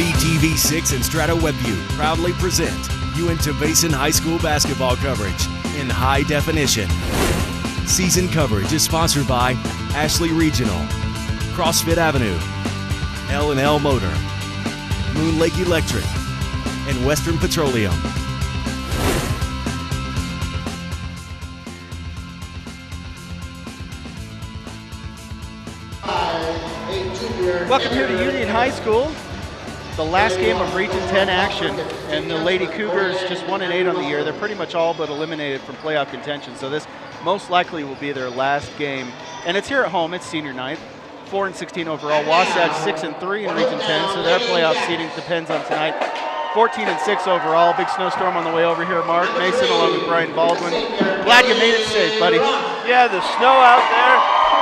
WTV6 and Strata WebView proudly present Uinta Basin High School basketball coverage in high definition. Season coverage is sponsored by Ashley Regional, CrossFit Avenue, L&L Motor, Moon Lake Electric, and Western Petroleum. Welcome here to Union High School, the last game of Region 10 action, and the Lady Cougars just 1-8 on the year. They're pretty much all but eliminated from playoff contention, so this most likely will be their last game. And it's here at home, it's senior night, 4-16 overall. Wasatch 6-3 in Region 10, so their playoff seeding depends on tonight. 14-6 overall. Big snowstorm on the way over here. Mark Mason along with Brian Baldwin. Glad you made it safe, buddy. Yeah, the snow out there.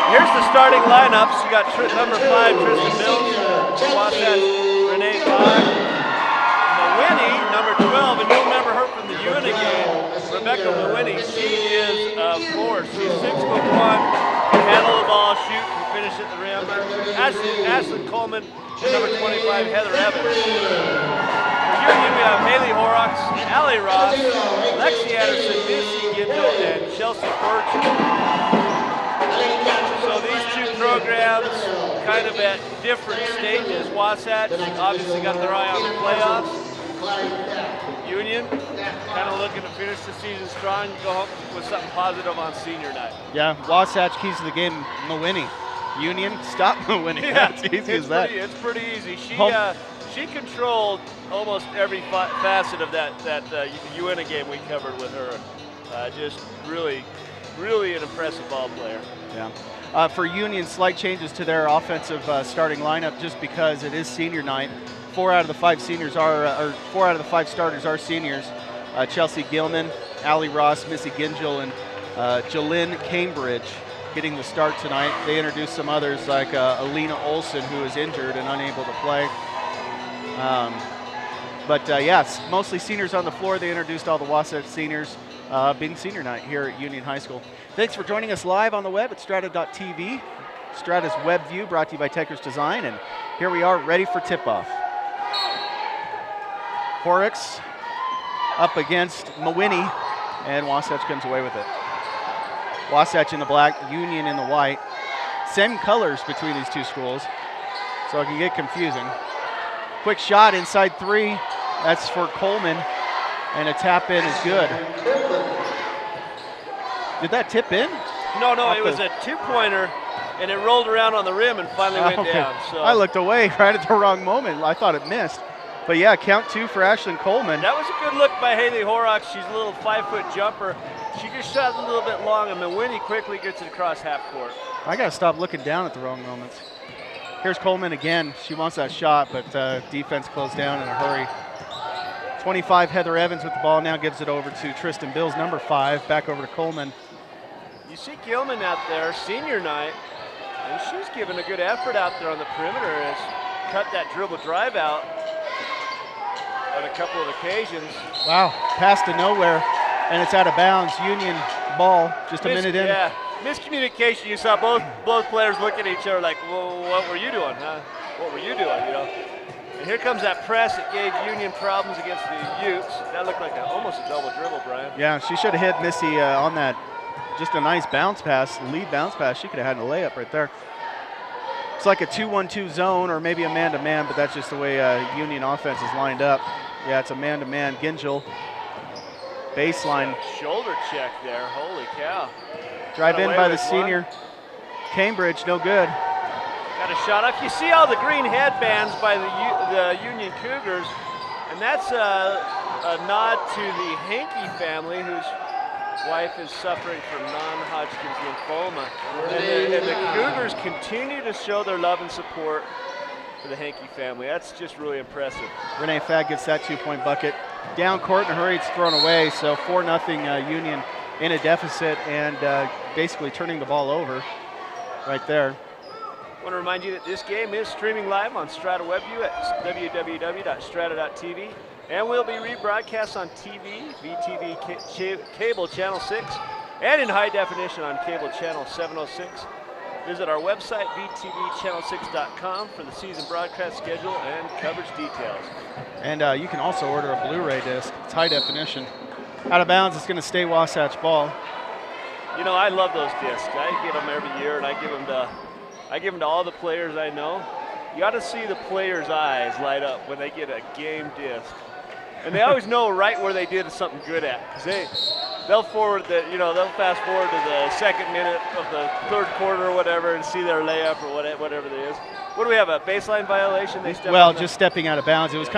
Here's the starting lineups. You got number 5, Tristan Mills. Wasatch, Renee Todd. Mawinny, number 12, and you'll remember her from the Uinta game. Rebecca Mawinny, she is a force. She's 6'1", can handle the ball, shoot, can finish at the rim. Ashlynn Coleman, and number 25, Heather Evans. Union, we have Haley Horrocks, Allie Ross, Lexi Anderson, Missy Gindel, and Chelsea Birch. So these two programs kind of at different stages. Wasatch obviously got their eye on the playoffs. Union kind of looking to finish the season strong and go home with something positive on senior night. Yeah, Wasatch keys to the game, Mawinny. Union, stop Mawinny. Yeah, That's easy as that. It's pretty easy. She controlled almost every facet of that Uinta game we covered with her. Just really an impressive ball player. Yeah. For Union, slight changes to their offensive starting lineup just because it is senior night. 4 out of the 5 starters are seniors. Chelsea Gilman, Allie Ross, Missy Gingell, and Jalynn Cambridge getting the start tonight. They introduced some others like Alina Olson, who is injured and unable to play. Yes, mostly seniors on the floor. They introduced all the Wasatch seniors, being senior night here at Union High School. Thanks for joining us live on the web at strata.tv. Strata's web view brought to you by Tekker's Design, and here we are ready for tip-off. Horrocks up against Mawinny, and Wasatch comes away with it. Wasatch in the black, Union in the white. Same colors between these two schools, so it can get confusing. Quick shot inside 3. That's for Coleman, and a tap in is good. Did that tip in? No, it was a 2-pointer, and it rolled around on the rim and finally went down. So I looked away right at the wrong moment. I thought it missed. But yeah, count 2 for Ashlynn Coleman. That was a good look by Haley Horrocks. She's a little 5-foot jumper. She just shot a little bit long, and Mawinny quickly gets it across half court. I got to stop looking down at the wrong moments. Here's Coleman again. She wants that shot, but defense closed down in a hurry. 25, Heather Evans with the ball, now gives it over to Tristan Bills, number 5. Back over to Coleman. You see Gilman out there, senior night, and she's given a good effort out there on the perimeter and has cut that dribble drive out on a couple of occasions. Wow, pass to nowhere, and it's out of bounds. Union ball, just a minute in. Yeah, miscommunication. You saw both players look at each other like, well, what were you doing, huh? What were you doing, you know? And here comes that press that gave Union problems against the Utes. That looked like almost a double dribble, Brian. Yeah, she should have hit Missy on that. Just a nice bounce pass, lead bounce pass. She could have had a layup right there. It's like a 2-1-2 zone or maybe a man-to-man, but that's just the way Union offense is lined up. Yeah, it's a man-to-man. Gingell, baseline. Shoulder check there, holy cow. Drive in by the senior. Cambridge, no good. Got a shot up. You see all the green headbands by the Union Cougars, and that's a nod to the Hankey family, whose wife is suffering from non-Hodgkin's lymphoma. And the Cougars continue to show their love and support for the Hankey family. That's just really impressive. Renee Fagg gets that 2-point bucket. Down court in a hurry, it's thrown away, so 4-0 Union in a deficit and basically turning the ball over right there. I want to remind you that this game is streaming live on Strata WebView at www.strata.tv, and will be rebroadcast on TV, VTV cable channel 6, and in high definition on cable channel 706. Visit our website, vtvchannel6.com, for the season broadcast schedule and coverage details. And you can also order a Blu-ray disc. It's high definition. Out of bounds, it's going to stay Wasatch ball. You know, I love those discs. I get them every year, and I give them to all the players I know. You got to see the players' eyes light up when they get a game disc. And they always know right where they did something good at, because they'll fast forward to the second minute of the third quarter or whatever and see their layup or whatever it is. What do we have, a baseline violation? Just stepping out of bounds. It was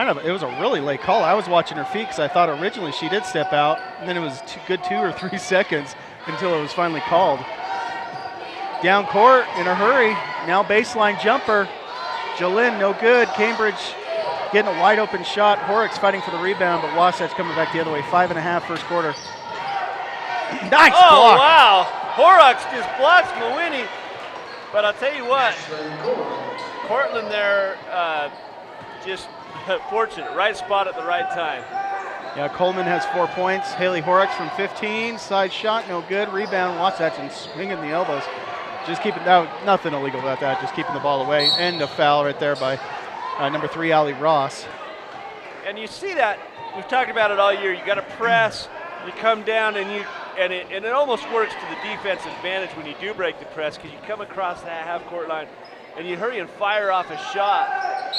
a really late call. I was watching her feet because I thought originally she did step out, and then it was good 2 or 3 seconds until it was finally called. Down court in a hurry. Now baseline jumper. Jolynn, no good. Cambridge getting a wide open shot. Horrocks fighting for the rebound, but Wasatch coming back the other way. 5.5 first quarter. Nice block. Oh, wow. Horrocks just blocks Mawini. But I'll tell you what, Cortland there just fortunate. Right spot at the right time. Yeah, Coleman has 4 points. Haley Horrocks from 15. Side shot, no good. Rebound, Wasatch, and swinging the elbows. Just keeping, nothing illegal about that. Just keeping the ball away. And a foul right there by number 3, Allie Ross. And you see that, we've talked about it all year. You got to press, you come down, and it almost works to the defense advantage when you do break the press, because you come across that half-court line and you hurry and fire off a shot,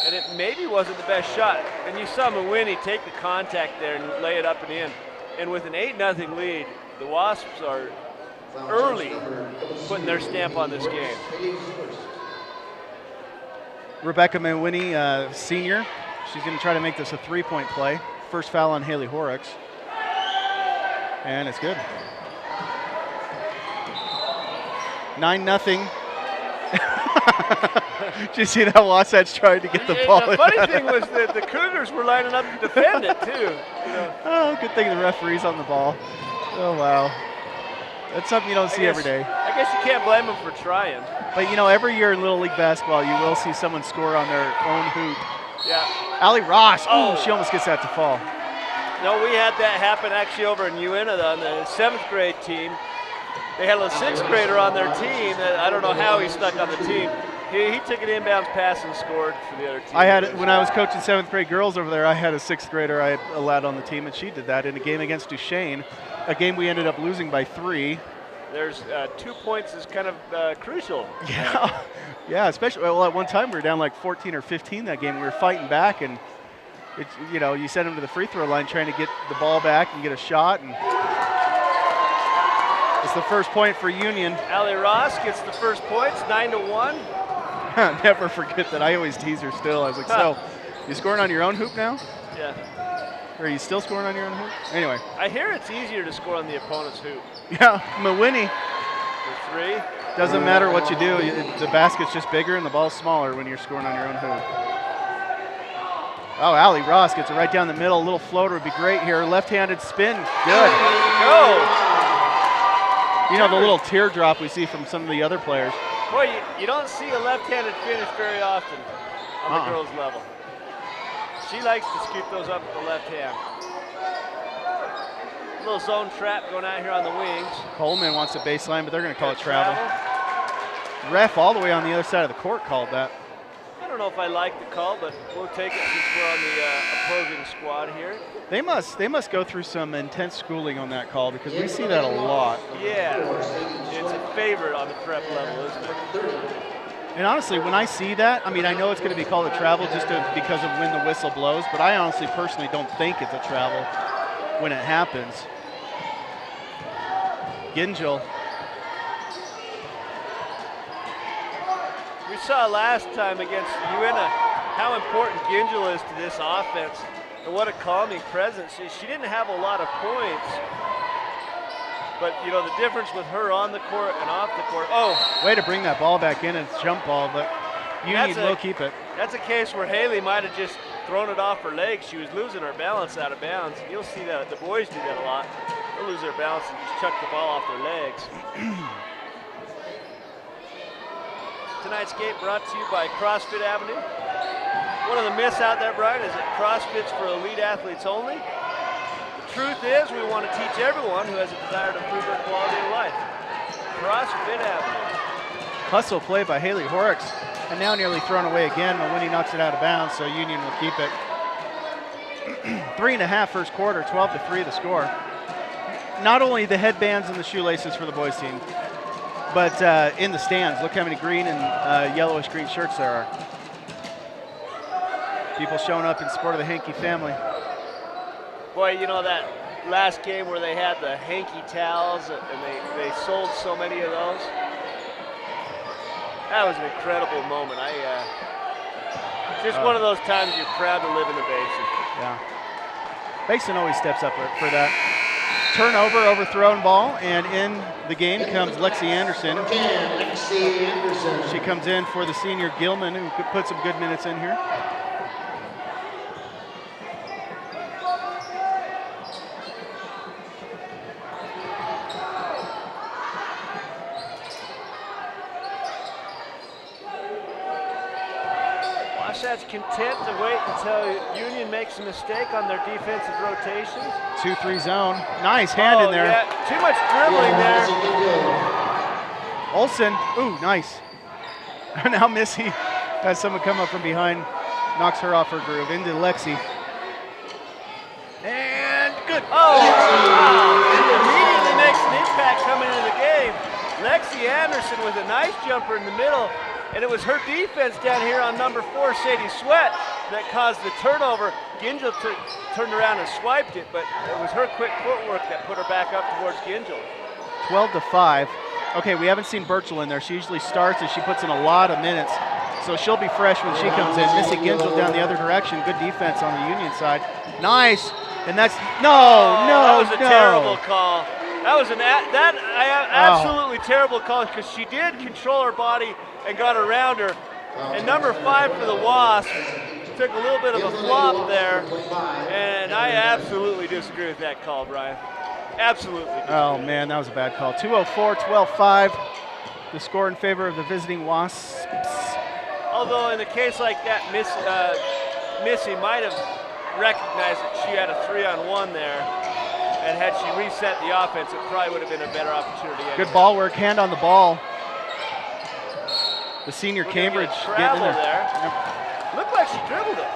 and it maybe wasn't the best shot. And you saw Mawini take the contact there and lay it up and in. And with an 8-0 lead, the Wasps are early putting their stamp on this game. Rebecca Mawini, senior. She's going to try to make this a 3-point play. First foul on Haley Horrocks. And it's good. 9-0. Did you see that Wasatch tried to get the ball? The funny thing was that the Cougars were lining up to defend it, too. You know. Oh, good thing the referee's on the ball. Oh, wow. That's something you don't see every day. I guess you can't blame them for trying. But, every year in Little League basketball, you will see someone score on their own hoop. Yeah. Allie Ross, she almost gets that to fall. No, we had that happen actually over in Uinta on the 7th grade team. They had a 6th grader on their team. I don't know how he stuck on the team. He took an inbounds pass and scored for the other team. When I was coaching 7th grade girls over there, I had a 6th grader I had allowed on the team, and she did that in a game against Duchesne, a game we ended up losing by 3. There's 2 points is kind of crucial. Yeah, especially, at one time we were down like 14 or 15 that game. We were fighting back, and you send them to the free throw line trying to get the ball back and get a shot, and it's the first point for Union. Allie Ross gets the first points, 9-1. Never forget that. I always tease her still. I was like, so, you scoring on your own hoop now? Yeah. Or are you still scoring on your own hoop? Anyway. I hear it's easier to score on the opponent's hoop. Yeah, Mawini. For 3. Doesn't matter what you do. The basket's just bigger and the ball's smaller when you're scoring on your own hoop. Oh, Allie Ross gets it right down the middle. A little floater would be great here. Left-handed spin. Good. Go. The little teardrop we see from some of the other players. Boy, you don't see a left-handed finish very often on the girls' level. She likes to scoop those up with the left hand. A little zone trap going out here on the wings. Coleman wants a baseline, but they're going to call it travel. Ref all the way on the other side of the court called that. I don't know if I like the call, but we'll take it since we're on the opposing squad here. They must go through some intense schooling on that call, because we see that a lot. Yeah, it's a favorite on the prep level, isn't it? And honestly, when I see that, I know it's going to be called a travel because of when the whistle blows, but I honestly, personally don't think it's a travel when it happens. Gingell. We saw last time against Uinta how important Gingell is to this offense and what a calming presence. She didn't have a lot of points, but the difference with her on the court and off the court. Oh, way to bring that ball back in. It's jump ball, but Union will keep it. That's a case where Haley might have just thrown it off her legs. She was losing her balance out of bounds. You'll see that the boys do that a lot. They'll lose their balance and just chuck the ball off their legs. Tonight's game brought to you by CrossFit Avenue. One of the myths out there, Brian, is that CrossFit's for elite athletes only. The truth is, we want to teach everyone who has a desire to improve their quality of life. CrossFit Avenue. Hustle play by Haley Horrocks. And now nearly thrown away again. Winnie knocks it out of bounds, so Union will keep it. 3.5 first quarter, 12-3 the score. Not only the headbands and the shoelaces for the boys team, but in the stands. Look how many green and yellowish green shirts there are. People showing up in support of the Hankey family. Boy, you know that last game where they had the hanky towels and they sold so many of those? That was an incredible moment. Just one of those times you're proud to live in the Basin. Yeah. Basin always steps up for that. Turnover, overthrown ball, and in the game comes Lexi Anderson. She comes in for the senior Gilman, who could put some good minutes in here. Wasatch content to wait until Union makes a mistake on their defensive rotations. 2-3 zone. Nice hand in there. Yeah, too much dribbling there. Olsen, ooh, nice. Now Missy has someone come up from behind, knocks her off her groove into Lexi. And good. Oh, wow. Immediately makes an impact coming into the game. Lexi Anderson with a nice jumper in the middle. And it was her defense down here on number 4, Sadie Sweat, that caused the turnover. Gingell turned around and swiped it, but it was her quick footwork that put her back up towards Gingell. 12-5. Okay, we haven't seen Birchall in there. She usually starts and she puts in a lot of minutes, so she'll be fresh when she comes in. Missy Gingell down the other direction. Good defense on the Union side. Nice, and that's, that was a terrible call. That was absolutely terrible call because she did control her body and got around her. And number 5 for the Wasp took a little bit of a flop there, and I absolutely disagree with that call, Brian. Absolutely. Oh man, that was a bad call. 2:04, 12-5. The score in favor of the visiting Wasps. Although in a case like that, Missy might have recognized that she had a 3-on-1 there. And had she reset the offense, it probably would have been a better opportunity. Anyway. Good ball work, hand on the ball. The senior Cambridge getting in there. Yep. Looked like she dribbled it.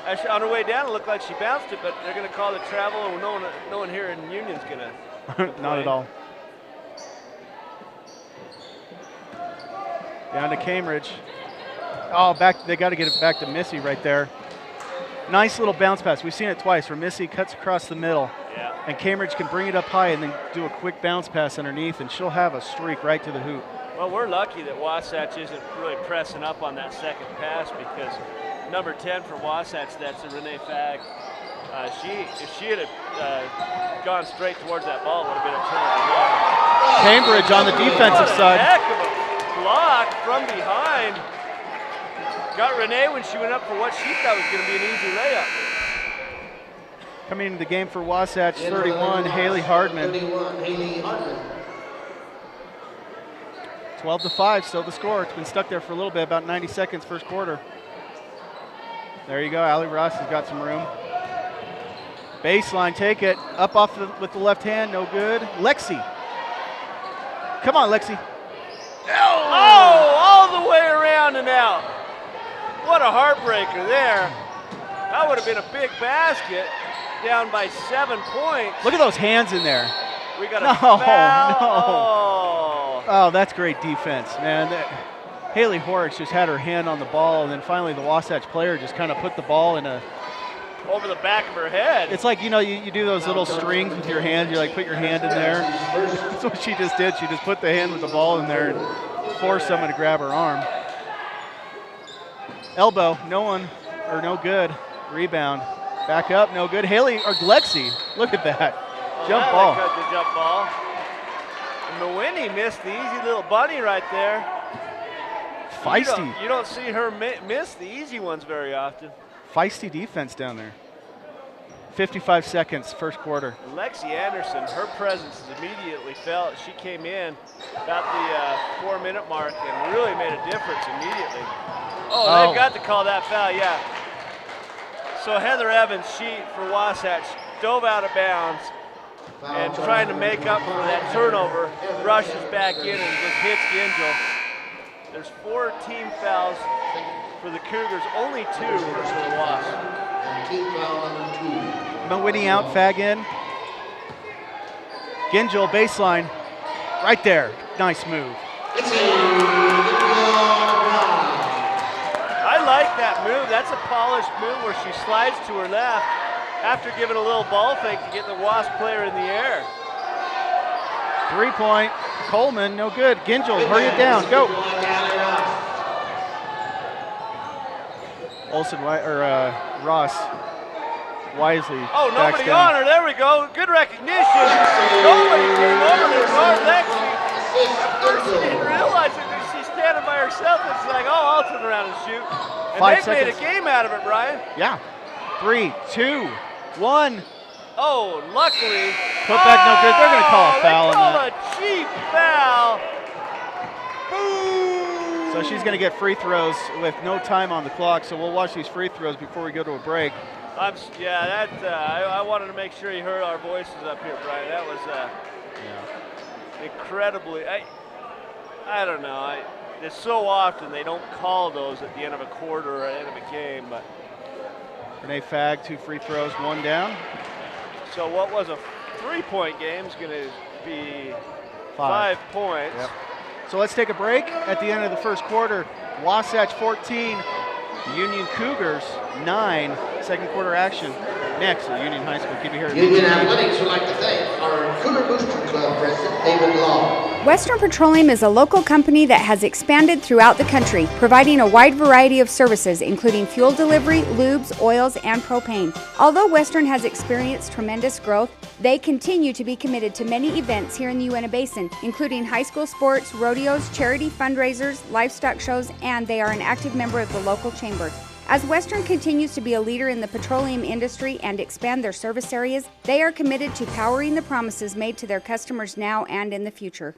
Actually, on her way down, it looked like she bounced it, but they're going to call the travel, and no one here in Union's going to. Not at all. Down to Cambridge. Oh, back! They got to get it back to Missy right there. Nice little bounce pass. We've seen it twice where Missy cuts across the middle. Yeah. And Cambridge can bring it up high and then do a quick bounce pass underneath, and she'll have a streak right to the hoop. Well, we're lucky that Wasatch isn't really pressing up on that second pass because number 10 for Wasatch, that's a Renee Fagg. If she had gone straight towards that ball, it would have been a turnover. Cambridge on the defensive side. Heck of a block from behind. Got Renee when she went up for what she thought was going to be an easy layup. Coming into the game for Wasatch, 31, Haley Hardman. 12-5, still the score. It's been stuck there for a little bit, about 90 seconds, first quarter. There you go, Allie Ross has got some room. Baseline, take it. Up with the left hand, no good. Lexi. Come on, Lexi. Oh, all the way around and out. What a heartbreaker there. That would have been a big basket, down by 7 points. Look at those hands in there. We got a foul. No. Oh, that's great defense, man. Haley Horrocks just had her hand on the ball, and then finally the Wasatch player just kind of put the ball in over the back of her head. It's like, you know, you do those little strings with your hand. You like put your hand in there. That's what she just did. She just put the hand with the ball in there and forced someone to grab her arm. Elbow, no good. Rebound. Back up, no good. Haley, or Lexi, look at that. Jump ball. Good jump ball. And Mawini missed the easy little bunny right there. Feisty. You don't see her miss the easy ones very often. Feisty defense down there. 55 seconds, first quarter. Lexi Anderson, her presence is immediately felt. She came in about the 4-minute mark and really made a difference immediately. Oh, they've got to call that foul, yeah. So Heather Evans, she, for Wasatch, dove out of bounds, and trying to make up for that turnover, rushes back in and just hits Gingell. There's 4 team fouls for the Cougars, only 2 for the Wasps. Team foul number 2. Mawhinney out, Fag in. Gingell baseline, right there. Nice move. I like that move. That's a polished move where she slides to her left after giving a little ball fake to get the Wasp player in the air. 3-point. Coleman, no good. Gingell, hurry it down. Go. Olsen or Ross wisely. Oh, nobody on her. There we go. Good recognition. Nobody came over to guard Lexi. At first, she didn't realize it because she's standing by herself. And she's like, oh, I'll turn around and shoot. And 5 they made seconds. a game out of it, Brian. Yeah. 3, 2, 1. Oh, luckily. Putback no good. They're going to call a foul on that. They call a cheap foul. Boom. So she's going to get free throws with no time on the clock. So we'll watch these free throws before we go to a break. I wanted to make sure you heard our voices up here, Brian. That was incredibly. I don't know. It's so often they don't call those at the end of a quarter or at the end of a game, but. Renee Fag, 2 free throws, 1 down. So what was a 3-point game is going to be 5 points. Yep. So let's take a break. At the end of the first quarter, Wasatch 14, Union Cougars 9. Second quarter action next at Union High School. Keep it here. Union Athletics would like to thank our Cougar Booster Club president, David Law. Western Petroleum is a local company that has expanded throughout the country, providing a wide variety of services, including fuel delivery, lubes, oils, and propane. Although Western has experienced tremendous growth, they continue to be committed to many events here in the Uinta Basin, including high school sports, rodeos, charity fundraisers, livestock shows, and they are an active member of the local chamber. As Western continues to be a leader in the petroleum industry and expand their service areas, they are committed to powering the promises made to their customers now and in the future.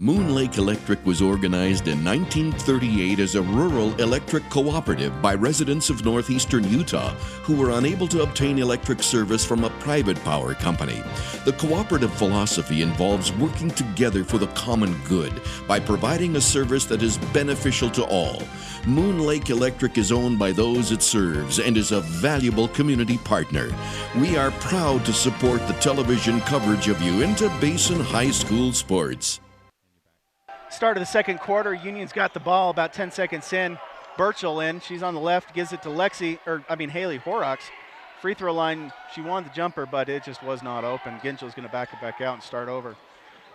Moon Lake Electric was organized in 1938 as a rural electric cooperative by residents of northeastern Utah who were unable to obtain electric service from a private power company. The cooperative philosophy involves working together for the common good by providing a service that is beneficial to all. Moon Lake Electric is owned by those it serves and is a valuable community partner. We are proud to support the television coverage of Uinta Basin High School sports. Start of the second quarter, Union's got the ball about 10 seconds in. Burchell in, she's on the left, gives it to Haley Horrocks. Free throw line, she wanted the jumper, but it just was not open. Gingell's gonna back it back out and start over.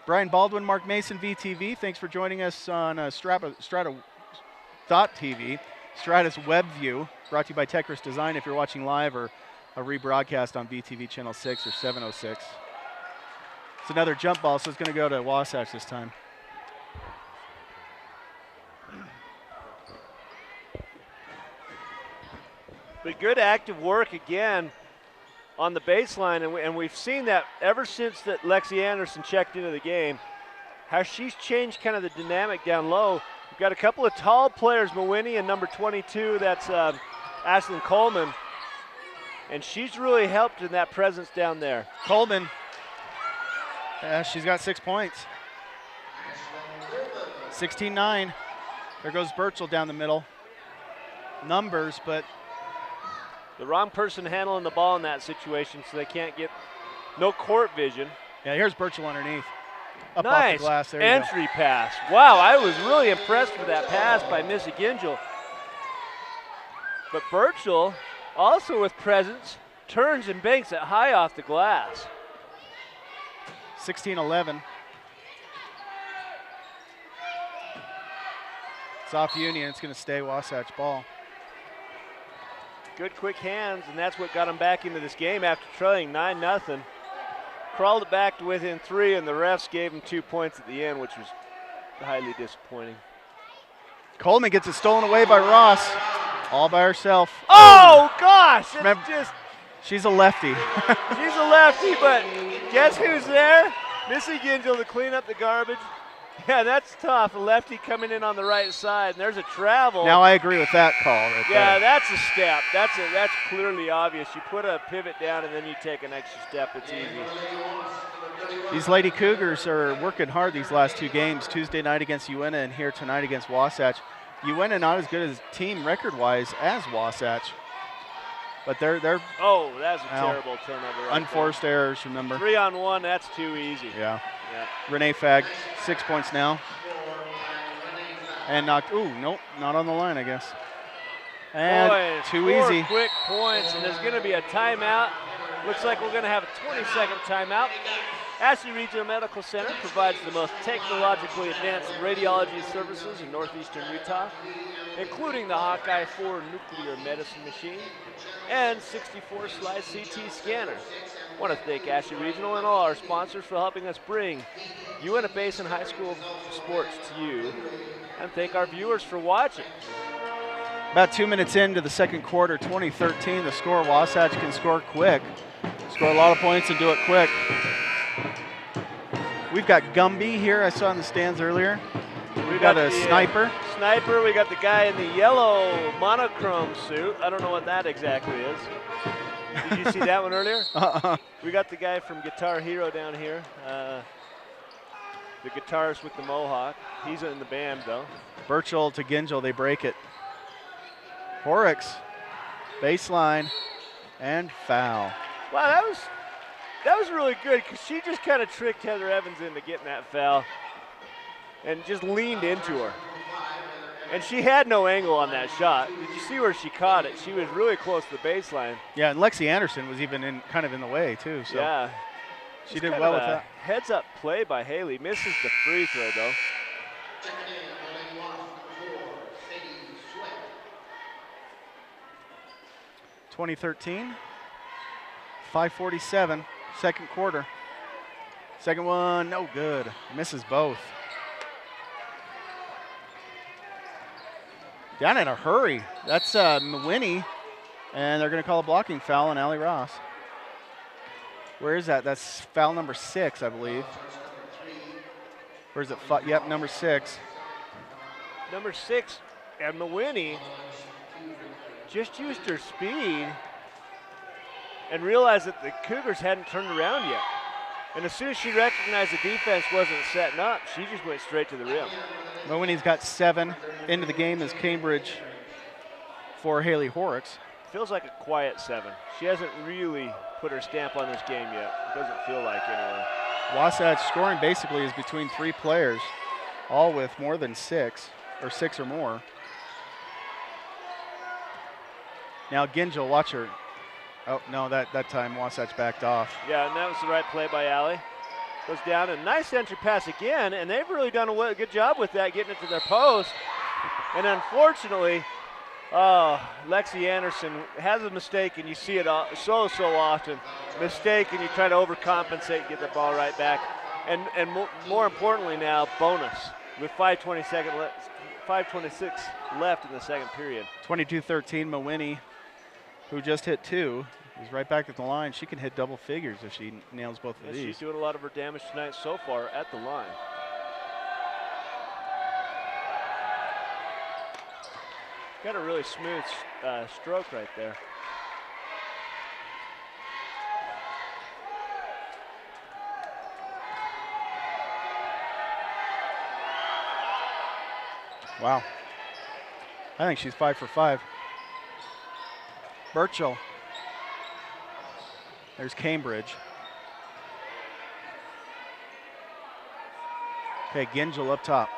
Brian Baldwin, Mark Mason, VTV, thanks for joining us on Strata.tv, Strata's Web View, brought to you by Techris Design if you're watching live or a rebroadcast on VTV Channel 6 or 706. It's another jump ball, so it's gonna go to Wasatch this time. But good active work again on the baseline, and we've seen that ever since that Lexi Anderson checked into the game, how she's changed kind of the dynamic down low. We've got a couple of tall players, Mawhinney and number 22, that's Ashlynn Coleman, and she's really helped in that presence down there. Coleman, she's got 6 points. 16-9. There goes Burchell down the middle. Numbers, but the wrong person handling the ball in that situation, so they can't get no court vision. Yeah, here's Burchell underneath. Up nice off the glass. There entry pass. Wow, I was really impressed with that pass by Missy Gingell. But Burchell, also with presence, turns and banks it high off the glass. 16-11. It's off Union. It's going to stay Wasatch ball. Good quick hands, and that's what got them back into this game after trailing 9-0. Crawled it back to within 3, and the refs gave them 2 points at the end, which was highly disappointing. Coleman gets it stolen away by Ross, all by herself. Oh, gosh! She's a lefty. She's a lefty, but guess who's there? Missy Gingell to clean up the garbage. Yeah, that's tough. A lefty coming in on the right side, and there's a travel. Now I agree with that call right Yeah, there. that's a step. That's clearly obvious. You put a pivot down, and then you take an extra step. It's easy. These Lady Cougars are working hard these last 2 games, Tuesday night against Uena and here tonight against Wasatch. Uena not as good as team record-wise as Wasatch, but they're Oh, that's a terrible turnover. Right unforced there. errors, remember. 3-on-1, that's too easy. Yeah. Yeah. Renee Fagg, 6 points now. And knocked, nope, not on the line, I guess. And Boy, too 4 easy. quick points, and there's going to be a timeout. Looks like we're going to have a 20-second timeout. Ashley Regional Medical Center provides the most technologically advanced radiology services in northeastern Utah, including the Hawkeye 4 nuclear medicine machine and 64-slide CT scanner. I want to thank Ashley Regional and all our sponsors for helping us bring Uena Basin High School sports to you, and thank our viewers for watching. About 2 minutes into the second quarter, 2013, the score, Wasatch can score quick. Score a lot of points and do it quick. We've got Gumby here, I saw in the stands earlier. We've got a sniper. Sniper, we got the guy in the yellow monochrome suit. I don't know what that exactly is. Did you see that one earlier? We got the guy from Guitar Hero down here. The guitarist with the mohawk. He's in the band, though. Birchall to Gingell, they break it. Horrocks, baseline, and foul. Wow, that was really good because she just kind of tricked Heather Evans into getting that foul and just leaned into her. And she had no angle on that shot. Did you see where she caught it? She was really close to the baseline. Yeah, and Lexi Anderson was even kind of in the way too. So yeah, she did well with that. Heads-up play by Haley. Misses the free throw, though. 2013, 5:47, second quarter. Second one, no good. Misses both. Down in a hurry. That's Mawiney, and they're going to call a blocking foul on Allie Ross. Where is that? That's foul number 6, I believe. Where is it? Yep, number 6. Number 6, and Mawiney just used her speed and realized that the Cougars hadn't turned around yet. And as soon as she recognized the defense wasn't setting up, she just went straight to the rim. Mawiney's got 7 into the game as Cambridge for Haley Horrocks. Feels like a quiet 7. She hasn't really put her stamp on this game yet. It doesn't feel like anyway. Wasatch scoring basically is between 3 players, all with more than 6, or 6 or more. Now Gingell, watch her. Oh, no, that time Wasatch backed off. Yeah, and that was the right play by Allie. Goes down, and nice entry pass again, and they've really done a good job with that, getting it to their post. And unfortunately, Lexi Anderson has a mistake, and you see it so often. Mistake, and you try to overcompensate and get the ball right back. And more importantly now, bonus with 5:26 left in the second period. 22-13, Mawiney, who just hit 2, is right back at the line. She can hit double figures if she nails both of these. She's doing a lot of her damage tonight so far at the line. Got a really smooth stroke right there. Wow. I think she's 5 for 5. Birchall. There's Cambridge. Okay, Gingell up top.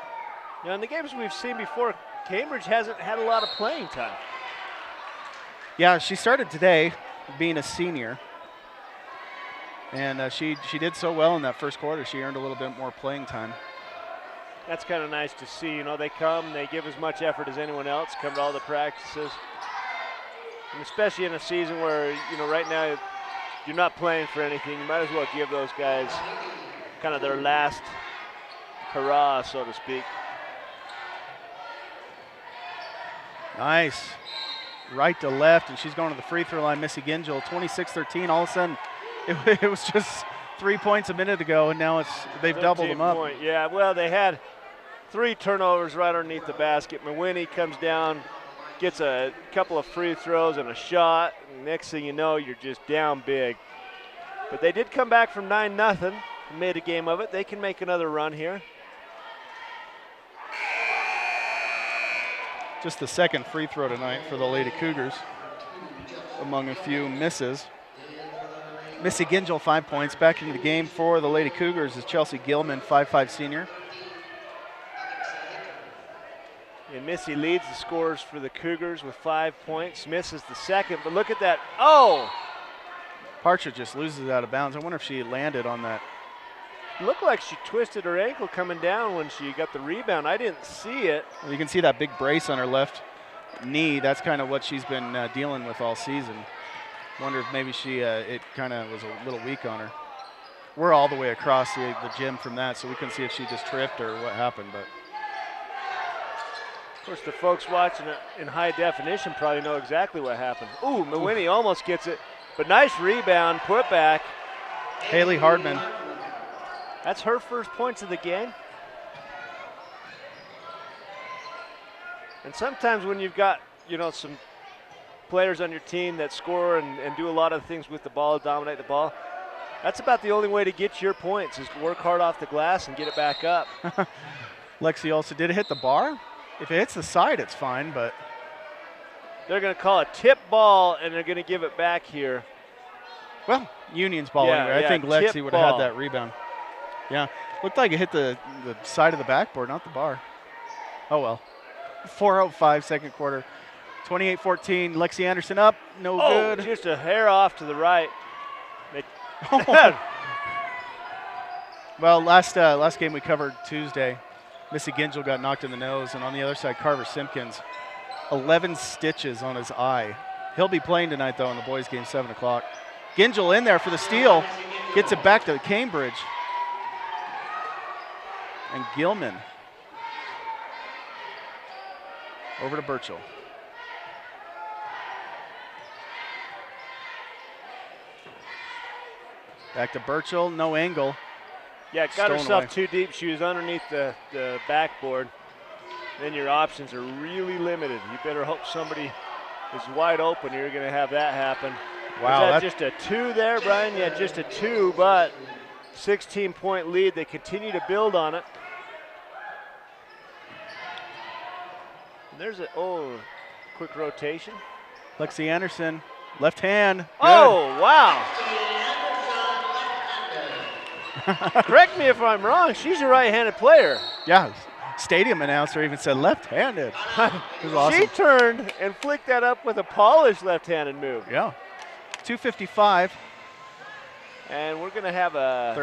Now, in the games we've seen before, Cambridge hasn't had a lot of playing time. Yeah, she started today being a senior. And she did so well in that first quarter, she earned a little bit more playing time. That's kind of nice to see. You know, they come, they give as much effort as anyone else, come to all the practices. And especially in a season where, you know, right now you're not playing for anything, you might as well give those guys kind of their last hurrah, so to speak. Nice. Right to left, and she's going to the free throw line. Missy Gingell, 26-13. All of a sudden, it was just 3 points a minute ago, and now they've doubled them up. Yeah, well, they had 3 turnovers right underneath the basket. Mawhinney comes down, gets a couple of free throws and a shot. And next thing you know, you're just down big. But they did come back from 9-0 and made a game of it. They can make another run here. Just the second free throw tonight for the Lady Cougars, among a few misses. Missy Gingell, 5 points. Back into the game for the Lady Cougars is Chelsea Gilman, 5'5" senior. And Missy leads the scores for the Cougars with 5 points. Misses the second, but look at that. Oh! Parcher just loses it out of bounds. I wonder if she landed on that. Looked like she twisted her ankle coming down when she got the rebound. I didn't see it. Well, you can see that big brace on her left knee. That's kind of what she's been dealing with all season. Wonder if maybe it kind of was a little weak on her. We're all the way across the gym from that, so we couldn't see if she just tripped or what happened. But of course, the folks watching it in high definition probably know exactly what happened. Ooh, Mawhinney almost gets it, but nice rebound, put back. Haley Hardman. That's her first points of the game. And sometimes when you've got, some players on your team that score and do a lot of things with the ball, dominate the ball, that's about the only way to get your points is to work hard off the glass and get it back up. Lexi also, did it hit the bar? If it hits the side, it's fine, but. They're going to call a tip ball, and they're going to give it back here. Well, Union's ball anyway. I think Lexi would have had that rebound. Yeah, looked like it hit the side of the backboard, not the bar. Oh, well. 4:05 second quarter. 28-14, Lexi Anderson up, no good. Just a hair off to the right. Well, last game we covered Tuesday, Missy Gingell got knocked in the nose, and on the other side, Carver Simpkins, 11 stitches on his eye. He'll be playing tonight, though, in the boys' game, 7 o'clock. Gingell in there for the steal, gets it back to Cambridge. And Gilman over to Burchell. Back to Burchell, no angle. Yeah, got herself too deep. She was underneath the backboard. Then your options are really limited. You better hope somebody is wide open. You're going to have that happen. Wow. Was that just a 2 there, Brian? Yeah, just a 2, but 16-point lead. They continue to build on it. And there's quick rotation. Lexi Anderson, left hand. Good. Oh, wow. Correct me if I'm wrong. She's a right-handed player. Yeah, stadium announcer even said left-handed. It was awesome. She turned and flicked that up with a polished left-handed move. Yeah. 2:55. And we're going to have a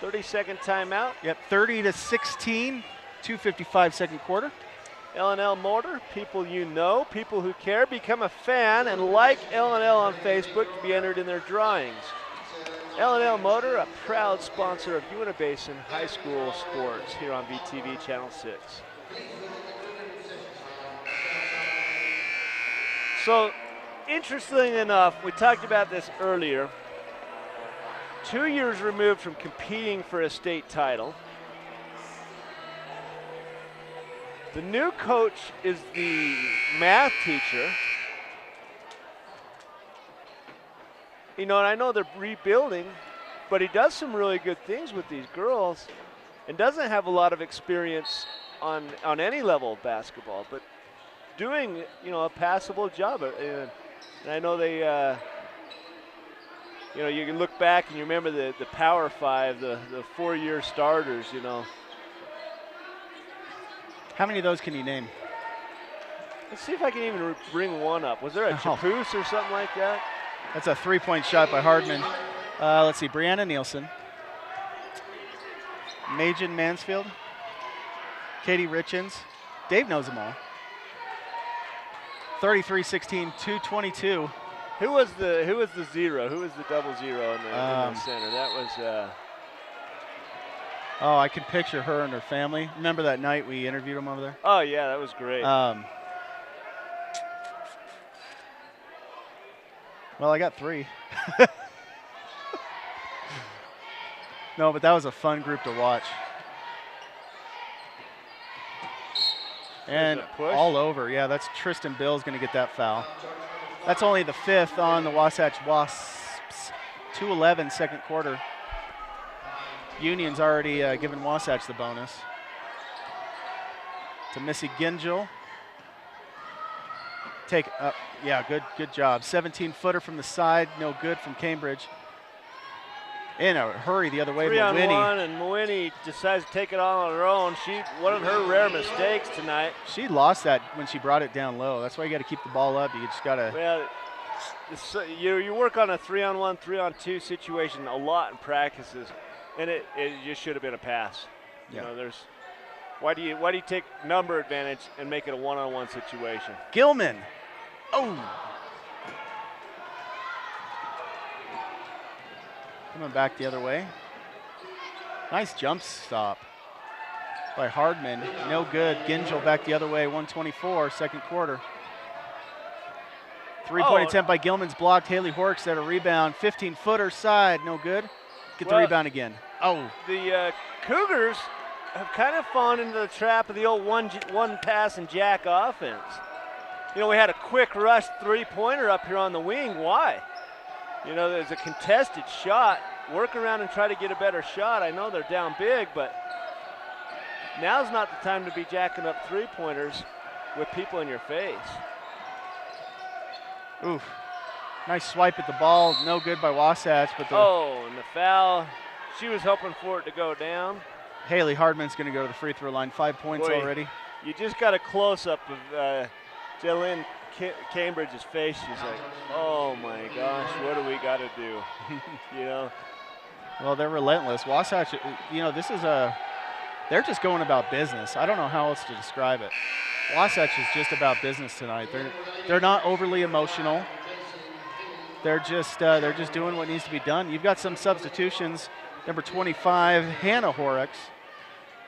30-second timeout. Yep, 30-16, 2:55 second quarter. L&L Motor, people you know, people who care, become a fan and like L&L on Facebook to be entered in their drawings. L&L Motor, a proud sponsor of Uinta Basin High School sports here on VTV Channel 6. So, interestingly enough, we talked about this earlier. 2 years removed from competing for a state title. The new coach is the math teacher. And I know they're rebuilding, but he does some really good things with these girls and doesn't have a lot of experience on any level of basketball, but doing, a passable job. And I know they, you can look back and you remember the Power Five, the 4-year starters, How many of those can you name? Let's see if I can even bring one up. Was there a Chapoose or something like that? That's a 3-point shot by Hardman. Let's see, Brianna Nielsen. Majin Mansfield. Katie Richens. Dave knows them all. 33-16, 2:22. Who was the zero? Who was the double zero in the center? That was. I can picture her and her family. Remember that night we interviewed them over there? Oh yeah, that was great. Well, I got 3. No, but that was a fun group to watch. And all over. Yeah, that's Tristan Bill's going to get that foul. That's only the 5th on the Wasatch Wasps. 2:11 second quarter. Union's already given Wasatch the bonus. To Missy Gingell. Take up. Yeah, good job. 17-footer from the side, no good from Cambridge. In a hurry the other way, 3-on-1, and Mawini decides to take it all on her own. One of her rare mistakes tonight. She lost that when she brought it down low. That's why you got to keep the ball up. You just got to. Well, you work on a 3-on-1, 3-on-2 situation a lot in practices, and it just should have been a pass. Yeah. You know, why do you take number advantage and make it a 1-on-1 situation? Gilman. Oh. Coming back the other way. Nice jump stop by Hardman. No good. Gingell back the other way. 1:24 second quarter. 3-point attempt by Gilman's blocked. Haley Horrocks at a rebound. 15-footer side. No good. Get the rebound again. Oh. The Cougars have kind of fallen into the trap of the old one pass and jack offense. You know, we had a quick rush 3-pointer up here on the wing. Why? You know, there's a contested shot. Work around and try to get a better shot. I know they're down big, but now's not the time to be jacking up 3-pointers with people in your face. Oof. Nice swipe at the ball. No good by Wasatch. But and the foul. She was hoping for it to go down. Haley Hardman's going to go to the free throw line. 5 points already. You just got a close-up of Jalen Cambridge's face. She's like, oh my gosh, what do we got to do? You know. Well, they're relentless. Wasatch, you know, they're just going about business. I don't know how else to describe it. Wasatch is just about business tonight. They're not overly emotional. They're just doing what needs to be done. You've got some substitutions. Number 25, Hannah Horrocks,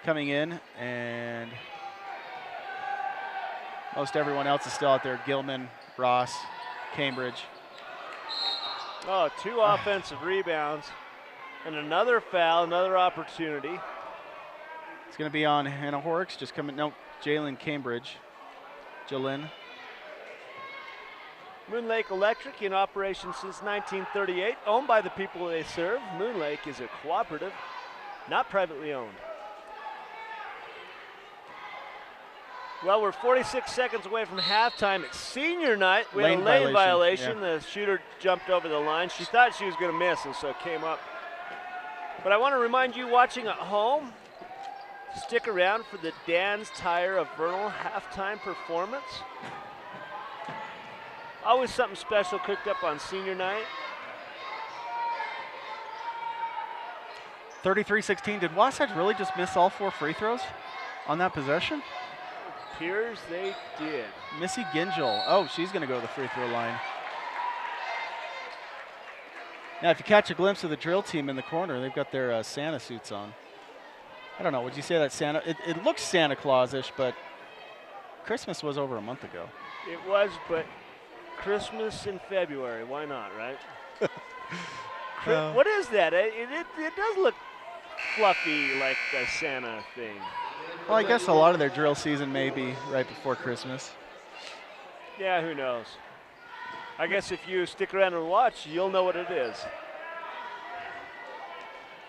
coming in, and most everyone else is still out there. Gilman, Ross, Cambridge. Oh, 2 offensive rebounds and another foul, another opportunity. It's going to be on Hannah Horrocks, just coming. No, Jalen Cambridge. Jalen. Moon Lake Electric in operation since 1938, owned by the people they serve. Moon Lake is a cooperative, not privately owned. Well, we're 46 seconds away from halftime. It's senior night. We had a lane violation. Yeah. The shooter jumped over the line. She thought she was going to miss, and so it came up. But I want to remind you watching at home, stick around for the Dan's Tire of Vernal halftime performance. Always something special cooked up on senior night. 33-16. Did Wasatch really just miss all 4 free throws on that possession? Appears they did. Missy Gingell. Oh, she's going to go to the free throw line. Now, if you catch a glimpse of the drill team in the corner, they've got their Santa suits on. I don't know. Would you say that Santa? It looks Santa Claus-ish, but Christmas was over a month ago. It was, but Christmas in February. Why not, right? What is that? It does look fluffy like a Santa thing. Well, I guess a lot of their drill season may be right before Christmas. Yeah, who knows? I guess if you stick around and watch, you'll know what it is.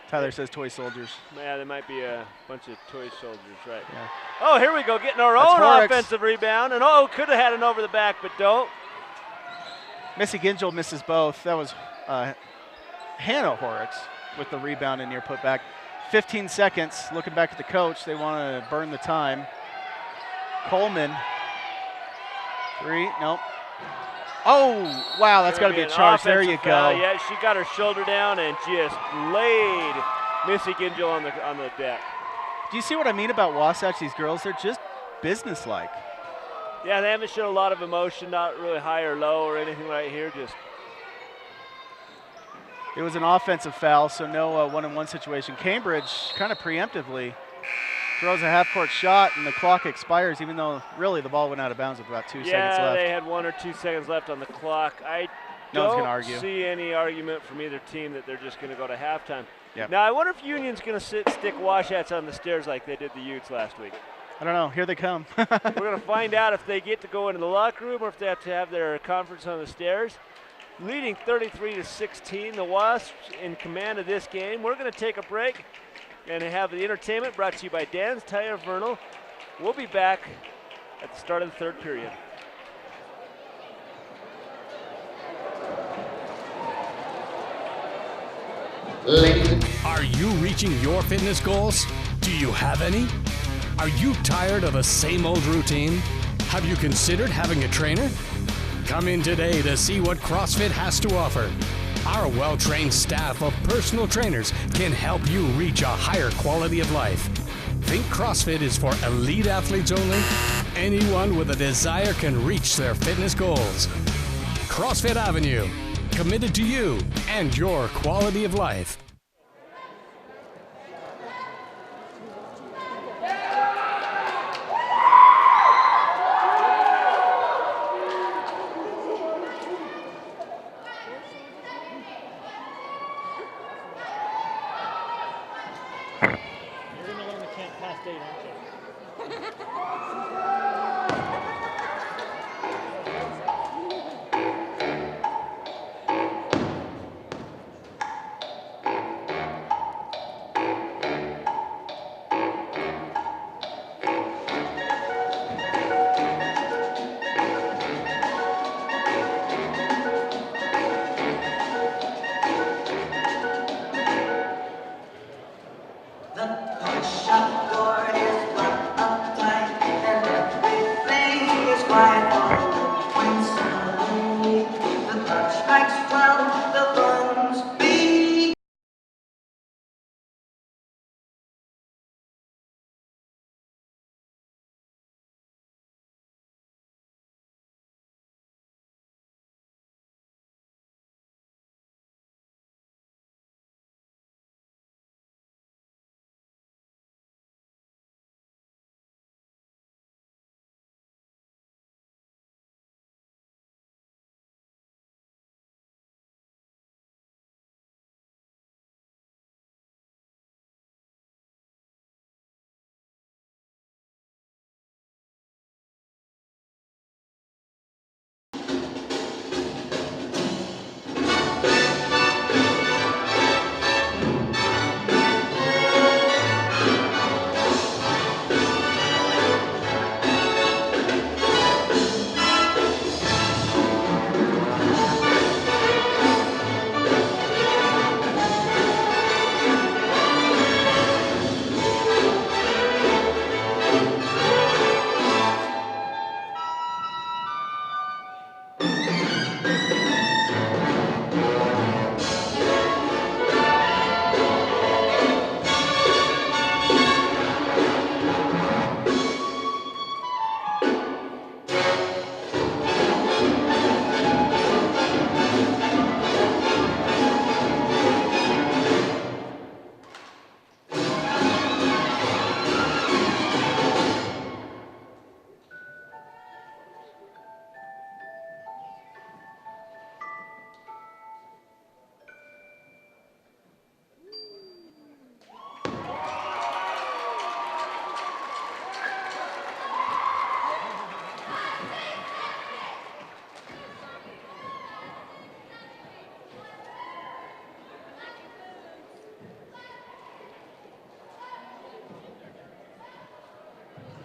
Tyler says toy soldiers. Yeah, there might be a bunch of toy soldiers, right? Yeah. Oh, here we go, getting our own offensive rebound. And could have had an over the back, but don't. Missy Gingell misses both. That was Hannah Horrocks with the rebound and near put back. 15 seconds. Looking back at the coach, they want to burn the time. Coleman. 3. Nope. Oh, wow, that's got to be a charge. There you go. Yeah, she got her shoulder down and just laid Missy Gingell on the deck. Do you see what I mean about Wasatch? These girls, they're just businesslike. Yeah, they haven't shown a lot of emotion, not really high or low or anything right here. Just. It was an offensive foul, so no one-on-one situation. Cambridge kind of preemptively throws a half-court shot, and the clock expires, even though really the ball went out of bounds with about 2 seconds left. Yeah, they had 1 or 2 seconds left on the clock. I No one's gonna argue. see any argument from either team that they're just going to go to halftime. Yep. Now, I wonder if Union's going to stick Wasatch on the stairs like they did the Utes last week. I don't know. Here they come. We're going to find out if they get to go into the locker room or if they have to have their conference on the stairs. Leading 33-16, the Wasps in command of this game. We're going to take a break and have the entertainment brought to you by Dan's Tire Vernal. We'll be back at the start of the third period. Are you reaching your fitness goals? Do you have any? Are you tired of the same old routine? Have you considered having a trainer? Come in today to see what CrossFit has to offer. Our well-trained staff of personal trainers can help you reach a higher quality of life. Think CrossFit is for elite athletes only? Anyone with a desire can reach their fitness goals. CrossFit Avenue, committed to you and your quality of life.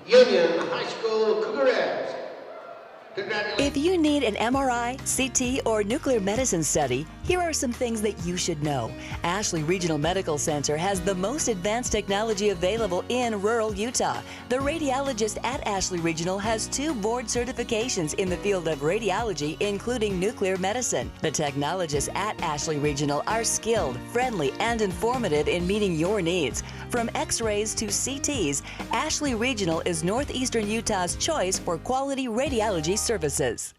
Union High School Cougars. Congratulations. If you need an MRI, CT, or nuclear medicine study, here are some things that you should know. Ashley Regional Medical Center has the most advanced technology available in rural Utah. The radiologist at Ashley Regional has 2 board certifications in the field of radiology, including nuclear medicine. The technologists at Ashley Regional are skilled, friendly, and informative in meeting your needs. From X-rays to CTs, Ashley Regional is Northeastern Utah's choice for quality radiology services.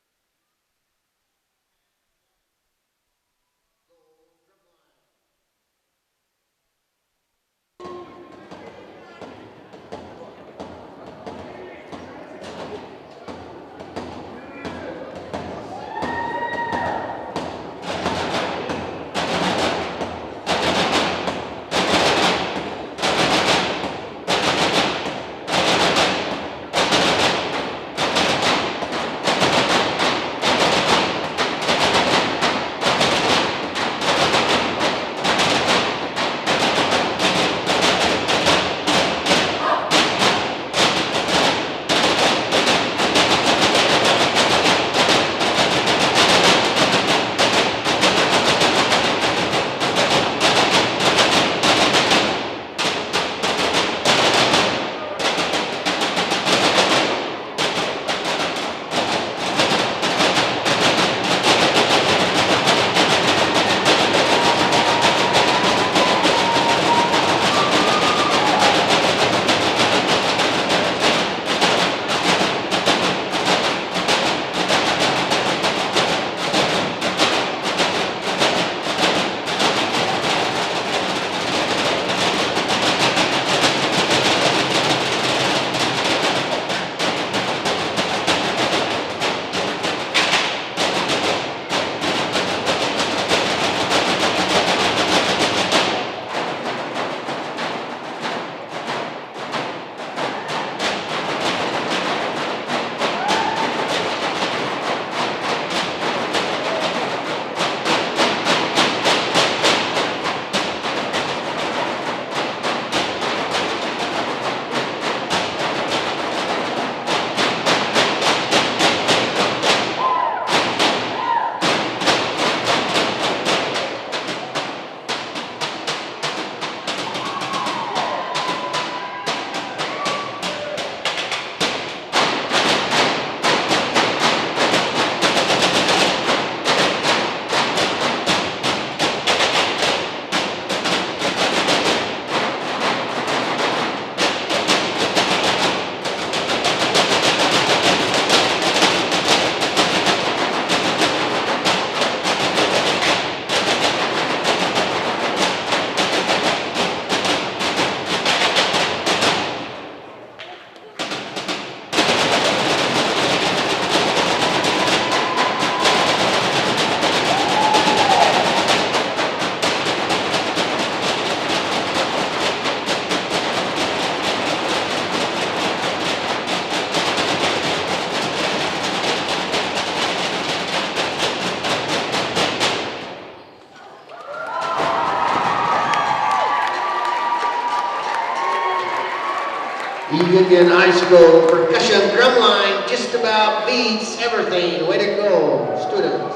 Union High School percussion drum line just about beats everything. Way to go, students.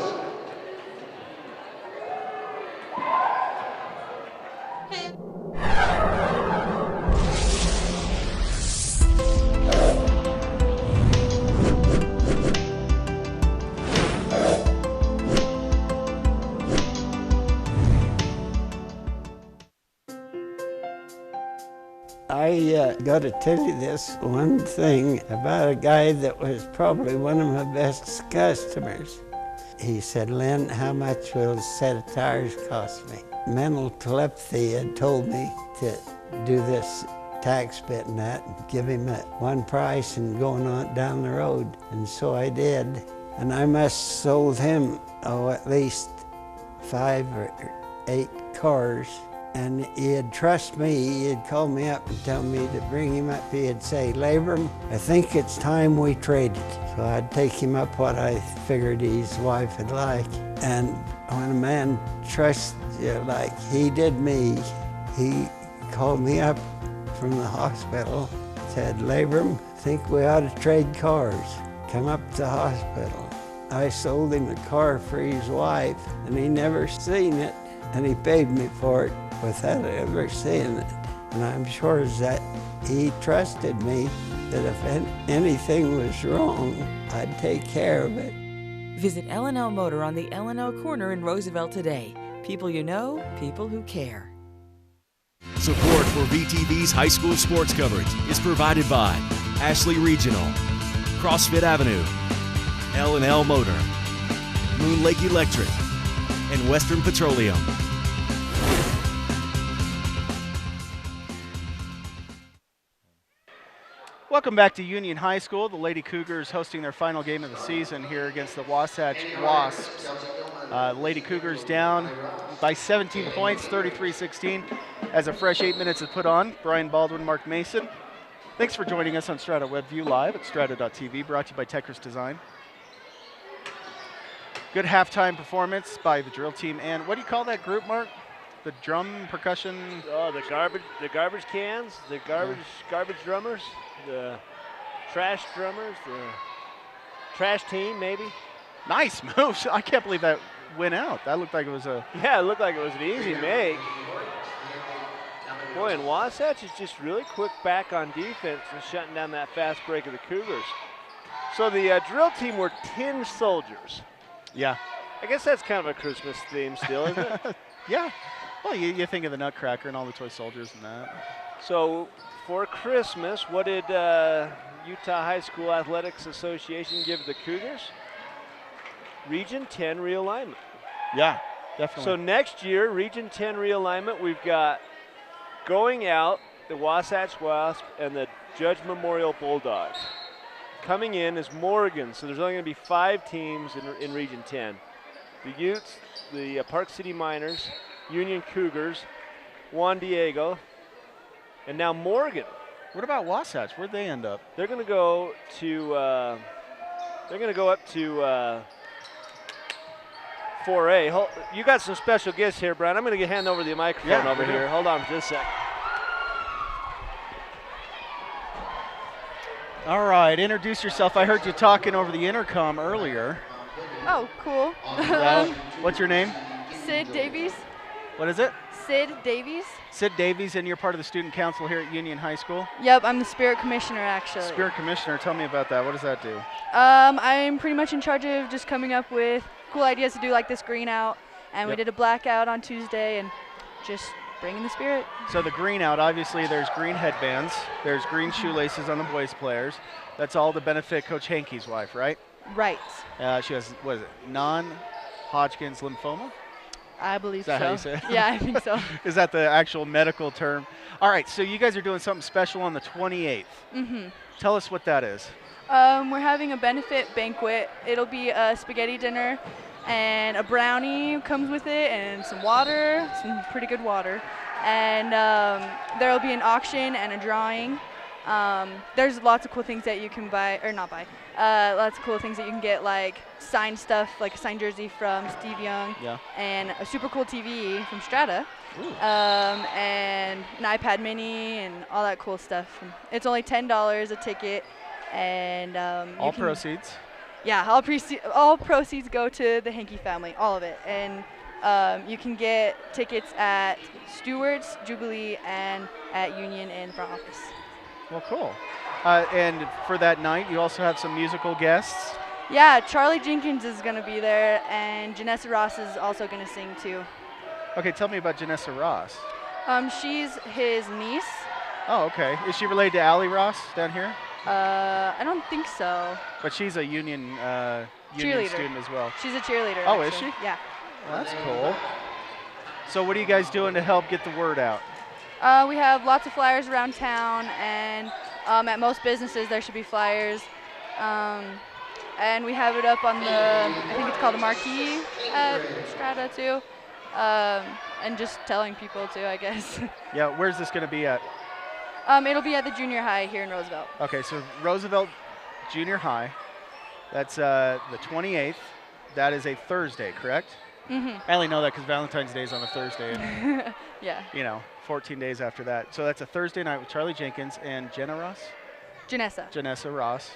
I got to tell you this one thing about a guy that was probably one of my best customers. He said, "Lynn, how much will a set of tires cost me?" Mental telepathy had told me to do this tax bit and that and give him one price and going on down the road. And so I did. And I must sold him, at least 5 or 8 cars. And he'd trust me, he'd call me up and tell me to bring him up. He'd say, "Labram, I think it's time we traded." So I'd take him up what I figured his wife would like. And when a man trusts you like he did me, he called me up from the hospital, said, "Labram, I think we ought to trade cars. Come up to the hospital." I sold him a car for his wife, and he never seen it, and he paid me for it without ever seeing it. And I'm sure that he trusted me that if anything was wrong, I'd take care of it. Visit L&L Motor on the L&L corner in Roosevelt today. People you know, people who care. Support for VTV's high school sports coverage is provided by Ashley Regional, CrossFit Avenue, L&L Motor, Moon Lake Electric, and Western Petroleum. Welcome back to Union High School. The Lady Cougars hosting their final game of the season here against the Wasatch Wasps. Lady Cougars down by 17 points, 33-16, as a fresh 8 minutes is put on. Brian Baldwin, Mark Mason. Thanks for joining us on Strata WebView Live at strata.tv, brought to you by Techris Design. Good halftime performance by the drill team. And what do you call that group, Mark? The drum percussion? Oh, the garbage cans, the garbage drummers, the trash drummers, the trash team, maybe. Nice moves. I can't believe that went out. That looked like it was a... Yeah, it looked like it was an easy make. Boy, and Wasatch is just really quick back on defense and shutting down that fast break of the Cougars. So the drill team were tin soldiers. Yeah. I guess that's kind of a Christmas theme still, isn't it? Yeah. Well, you think of the Nutcracker and all the toy soldiers and that. So for Christmas, what did Utah High School Athletics Association give the Cougars? Region 10 realignment. Yeah, definitely. So next year, Region 10 realignment, we've got going out the Wasatch Wasp and the Judge Memorial Bulldogs. Coming in is Morgan, so there's only going to be 5 teams in Region 10. The Utes, the Park City Miners, Union Cougars, Juan Diego, and now Morgan. What about Wasatch? Where'd they end up? They're going to go to. They're going to go up to 4A. You got some special guests here, Brian. I'm going to hand over the microphone over here. Hold on for just a second. All right, introduce yourself. I heard you talking over the intercom earlier. Oh, cool. What's your name? Sid Davies. What is it? Sid Davies. Sid Davies, and you're part of the student council here at Union High School? Yep, I'm the spirit commissioner, actually. Spirit commissioner, tell me about that. What does that do? I'm pretty much in charge of just coming up with cool ideas to do like this green out, and we did a blackout on Tuesday, and just bringing the spirit. So the green out, obviously there's green headbands, there's green shoelaces on the boys players. That's all to benefit Coach Hankey's wife, right? Right. She has, what is it, non-Hodgkin's lymphoma? I believe so. Is that how you say it? Yeah, I think so. Is that the actual medical term? All right, so you guys are doing something special on the 28th. Mm-hmm. Tell us what that is. We're having a benefit banquet. It'll be a spaghetti dinner, and a brownie comes with it, and some water, some pretty good water. And there'll be an auction and a drawing. There's lots of cool things that you can buy, or not buy, lots of cool things that you can get, like signed stuff, like a signed jersey from Steve Young, and a super cool TV from Strata, and an iPad mini and all that cool stuff. And it's only $10 a ticket, and all proceeds. Yeah, all proceeds go to the Hankey family, all of it. And you can get tickets at Stewart's, Jubilee, and at Union in front office. Well, cool. And for that night, you also have some musical guests. Yeah, Charlie Jenkins is going to be there, and Janessa Ross is also going to sing too. Okay, tell me about Janessa Ross. She's his niece. Oh, okay. Is she related to Allie Ross down here? I don't think so. But she's a union student as well. She's a cheerleader. Oh, actually. is she? Yeah. Well, that's cool. So what are you guys doing to help get the word out? We have lots of flyers around town, and at most businesses there should be flyers. And we have it up on the, I think it's called the marquee at Strata too. And just telling people too, I guess. Yeah, where's this going to be at? It'll be at the junior high here in Roosevelt. Okay, so Roosevelt Junior High. That's the 28th. That is a Thursday, correct? Mm-hmm. I only know that because Valentine's Day is on a Thursday. And, yeah. 14 days after that. So that's a Thursday night with Charlie Jenkins and Jenna Ross? Janessa Ross.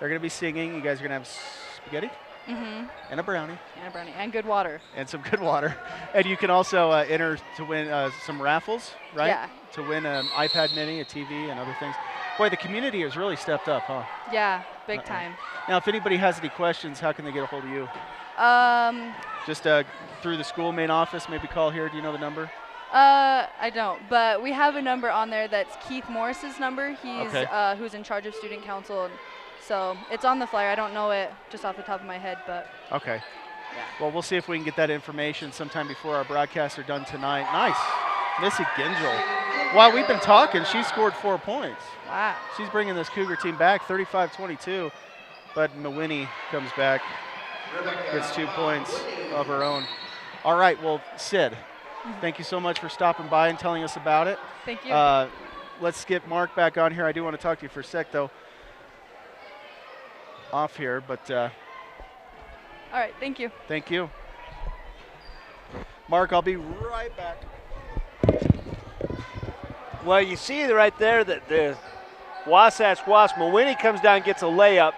They're going to be singing. You guys are going to have spaghetti? Mm-hmm. And a brownie. And good water. And some good water. And you can also enter to win some raffles, right? Yeah. To win an iPad mini, a TV, and other things. Boy, the community has really stepped up, huh? Yeah, big time. Now, if anybody has any questions, how can they get a hold of you? Just through the school main office, maybe call here. Do you know the number? I don't, but we have a number on there that's Keith Morris's number. He's who's in charge of student council, and so it's on the flyer. I don't know it just off the top of my head, but okay. Yeah. Well, we'll see if we can get that information sometime before our broadcasts are done tonight. Nice, Missy Gingell. While we've been talking, she scored 4 points. Wow. She's bringing this Cougar team back, 35-22, but Mawinnie comes back, gets 2 points of her own. All right, well, Sid. Thank you so much for stopping by and telling us about it. Thank you. Let's get Mark back on here. I do want to talk to you for a sec, though, off here. But all right, thank you. Thank you. Mark, I'll be right back. Well, you see right there that the Wasatch Wasp, Mawinnie comes down, gets a layup,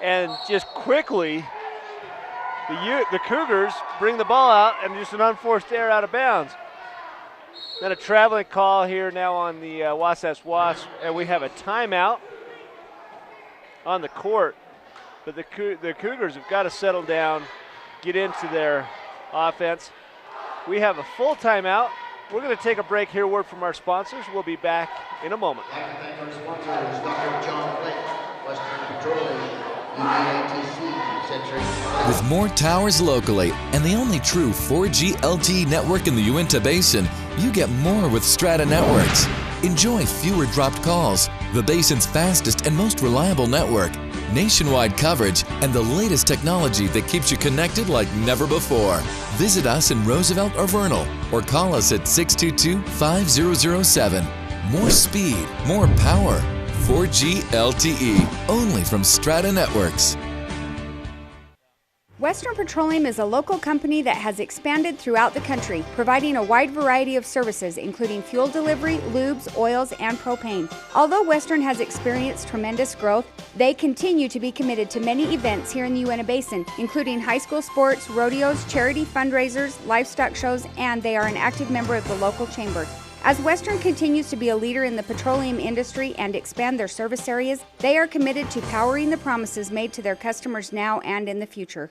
and just quickly the Cougars bring the ball out, and just an unforced error out of bounds. Then a traveling call here now on the Wasatch Wasp, and we have a timeout on the court. But the Cougars have got to settle down, get into their offense. We have a full timeout. We're going to take a break here. Word from our sponsors. We'll be back in a moment. I'd like to thank our sponsors, Dr. John Flint, Western Petroleum, UATC, Century. With more towers locally and the only true 4G LTE network in the Uinta Basin, you get more with Strata Networks. Enjoy fewer dropped calls, the basin's fastest and most reliable network, nationwide coverage, and the latest technology that keeps you connected like never before. Visit us in Roosevelt or Vernal, or call us at 622-5007. More speed, more power. 4G LTE, only from Strata Networks. Western Petroleum is a local company that has expanded throughout the country, providing a wide variety of services, including fuel delivery, lubes, oils, and propane. Although Western has experienced tremendous growth, they continue to be committed to many events here in the Uinta Basin, including high school sports, rodeos, charity fundraisers, livestock shows, and they are an active member of the local chamber. As Western continues to be a leader in the petroleum industry and expand their service areas, they are committed to powering the promises made to their customers now and in the future.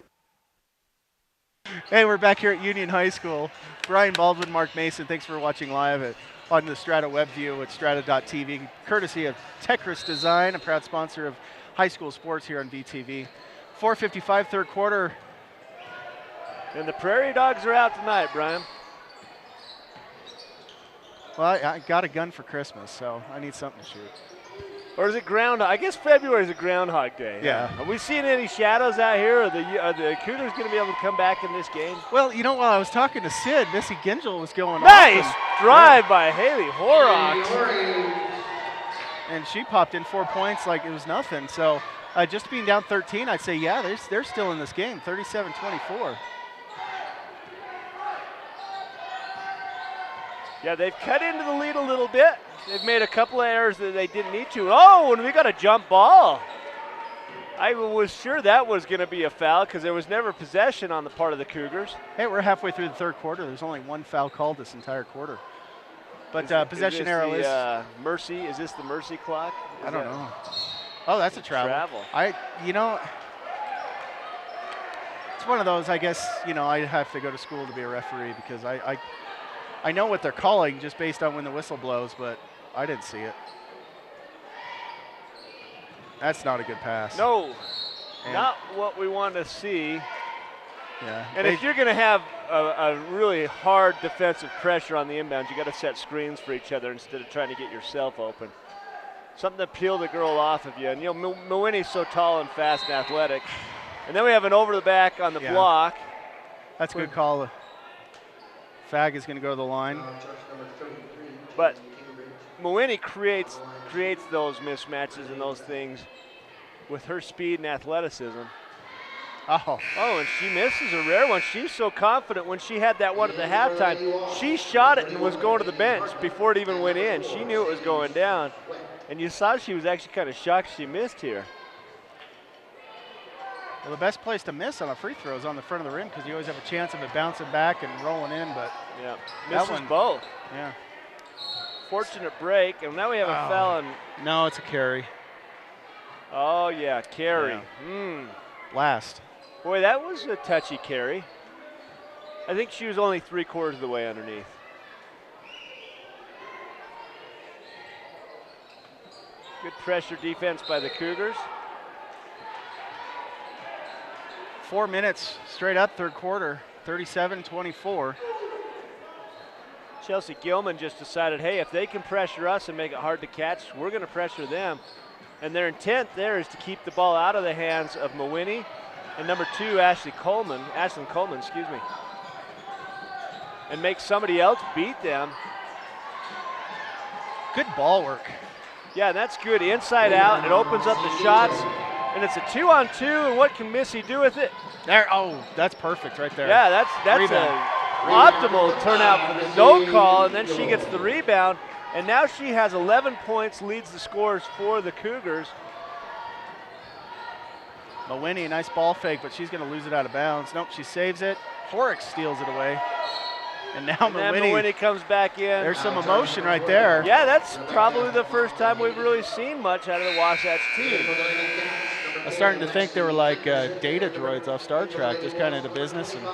Hey, we're back here at Union High School. Brian Baldwin, Mark Mason, thanks for watching live on the Strata web view at strata.tv, courtesy of Techris Design, a proud sponsor of high school sports here on VTV. 4:55, third quarter. And the Prairie Dogs are out tonight, Brian. Well, I got a gun for Christmas, so I need something to shoot. Or is it Groundhog? I guess February is a Groundhog Day. Yeah. Are we seeing any shadows out here? Are the Cougars going to be able to come back in this game? Well, you know, while I was talking to Sid, Missy Gingell was going nice drive by Haley Horrocks. and she popped in 4 points like it was nothing. So just being down 13, I'd say, yeah, they're still in this game, 37-24. Yeah, they've cut into the lead a little bit. They've made a couple of errors that they didn't need to. Oh, and we got a jump ball. I was sure that was going to be a foul because there was never possession on the part of the Cougars. Hey, we're halfway through the third quarter. There's only one foul called this entire quarter. But possession arrow is mercy. Is this the mercy clock? I don't know. Oh, that's a travel. It's one of those, I guess, I have to go to school to be a referee because I know what they're calling just based on when the whistle blows, but I didn't see it. That's not a good pass. No, not what we want to see. Yeah. And if you're going to have a really hard defensive pressure on the inbounds, you got to set screens for each other instead of trying to get yourself open. Something to peel the girl off of you. And Mawini's so tall and fast and athletic. And then we have an over the back on the block. That's a good call. Fag is going to go to the line. But Mawini creates those mismatches and those things with her speed and athleticism. Oh, and she misses a rare one. She's so confident when she had that one at the halftime. She shot it and was going to the bench before it even went in. She knew it was going down. And you saw she was actually kind of shocked she missed here. Well, the best place to miss on a free throw is on the front of the rim because you always have a chance of it bouncing back and rolling in, but yeah, misses both. Yeah. Fortunate break, and now we have a foul. And no, it's a carry. Oh, yeah, carry. Yeah. Last. Boy, that was a touchy carry. I think she was only 3/4 of the way underneath. Good pressure defense by the Cougars. 4 minutes straight up third quarter, 37-24. Chelsea Gilman just decided, hey, if they can pressure us and make it hard to catch, we're going to pressure them. And their intent there is to keep the ball out of the hands of Mawini and number 2, Ashlynn Coleman, and make somebody else beat them. Good ball work. Yeah, that's good inside out. It opens up the shots, and it's a 2-on-2, and what can Missy do with it? There, that's perfect right there. Yeah, that's an optimal turnout for the no call, and then she gets the rebound, and now she has 11 points, leads the scores for the Cougars. Mawini, a nice ball fake, but she's going to lose it out of bounds. Nope, she saves it. Horrocks steals it away. And now Mawini comes back in. There's some emotion right there. Yeah, that's probably the first time we've really seen much out of the Wasatch team. I'm starting to think they were like data droids off Star Trek, just kind of into business. And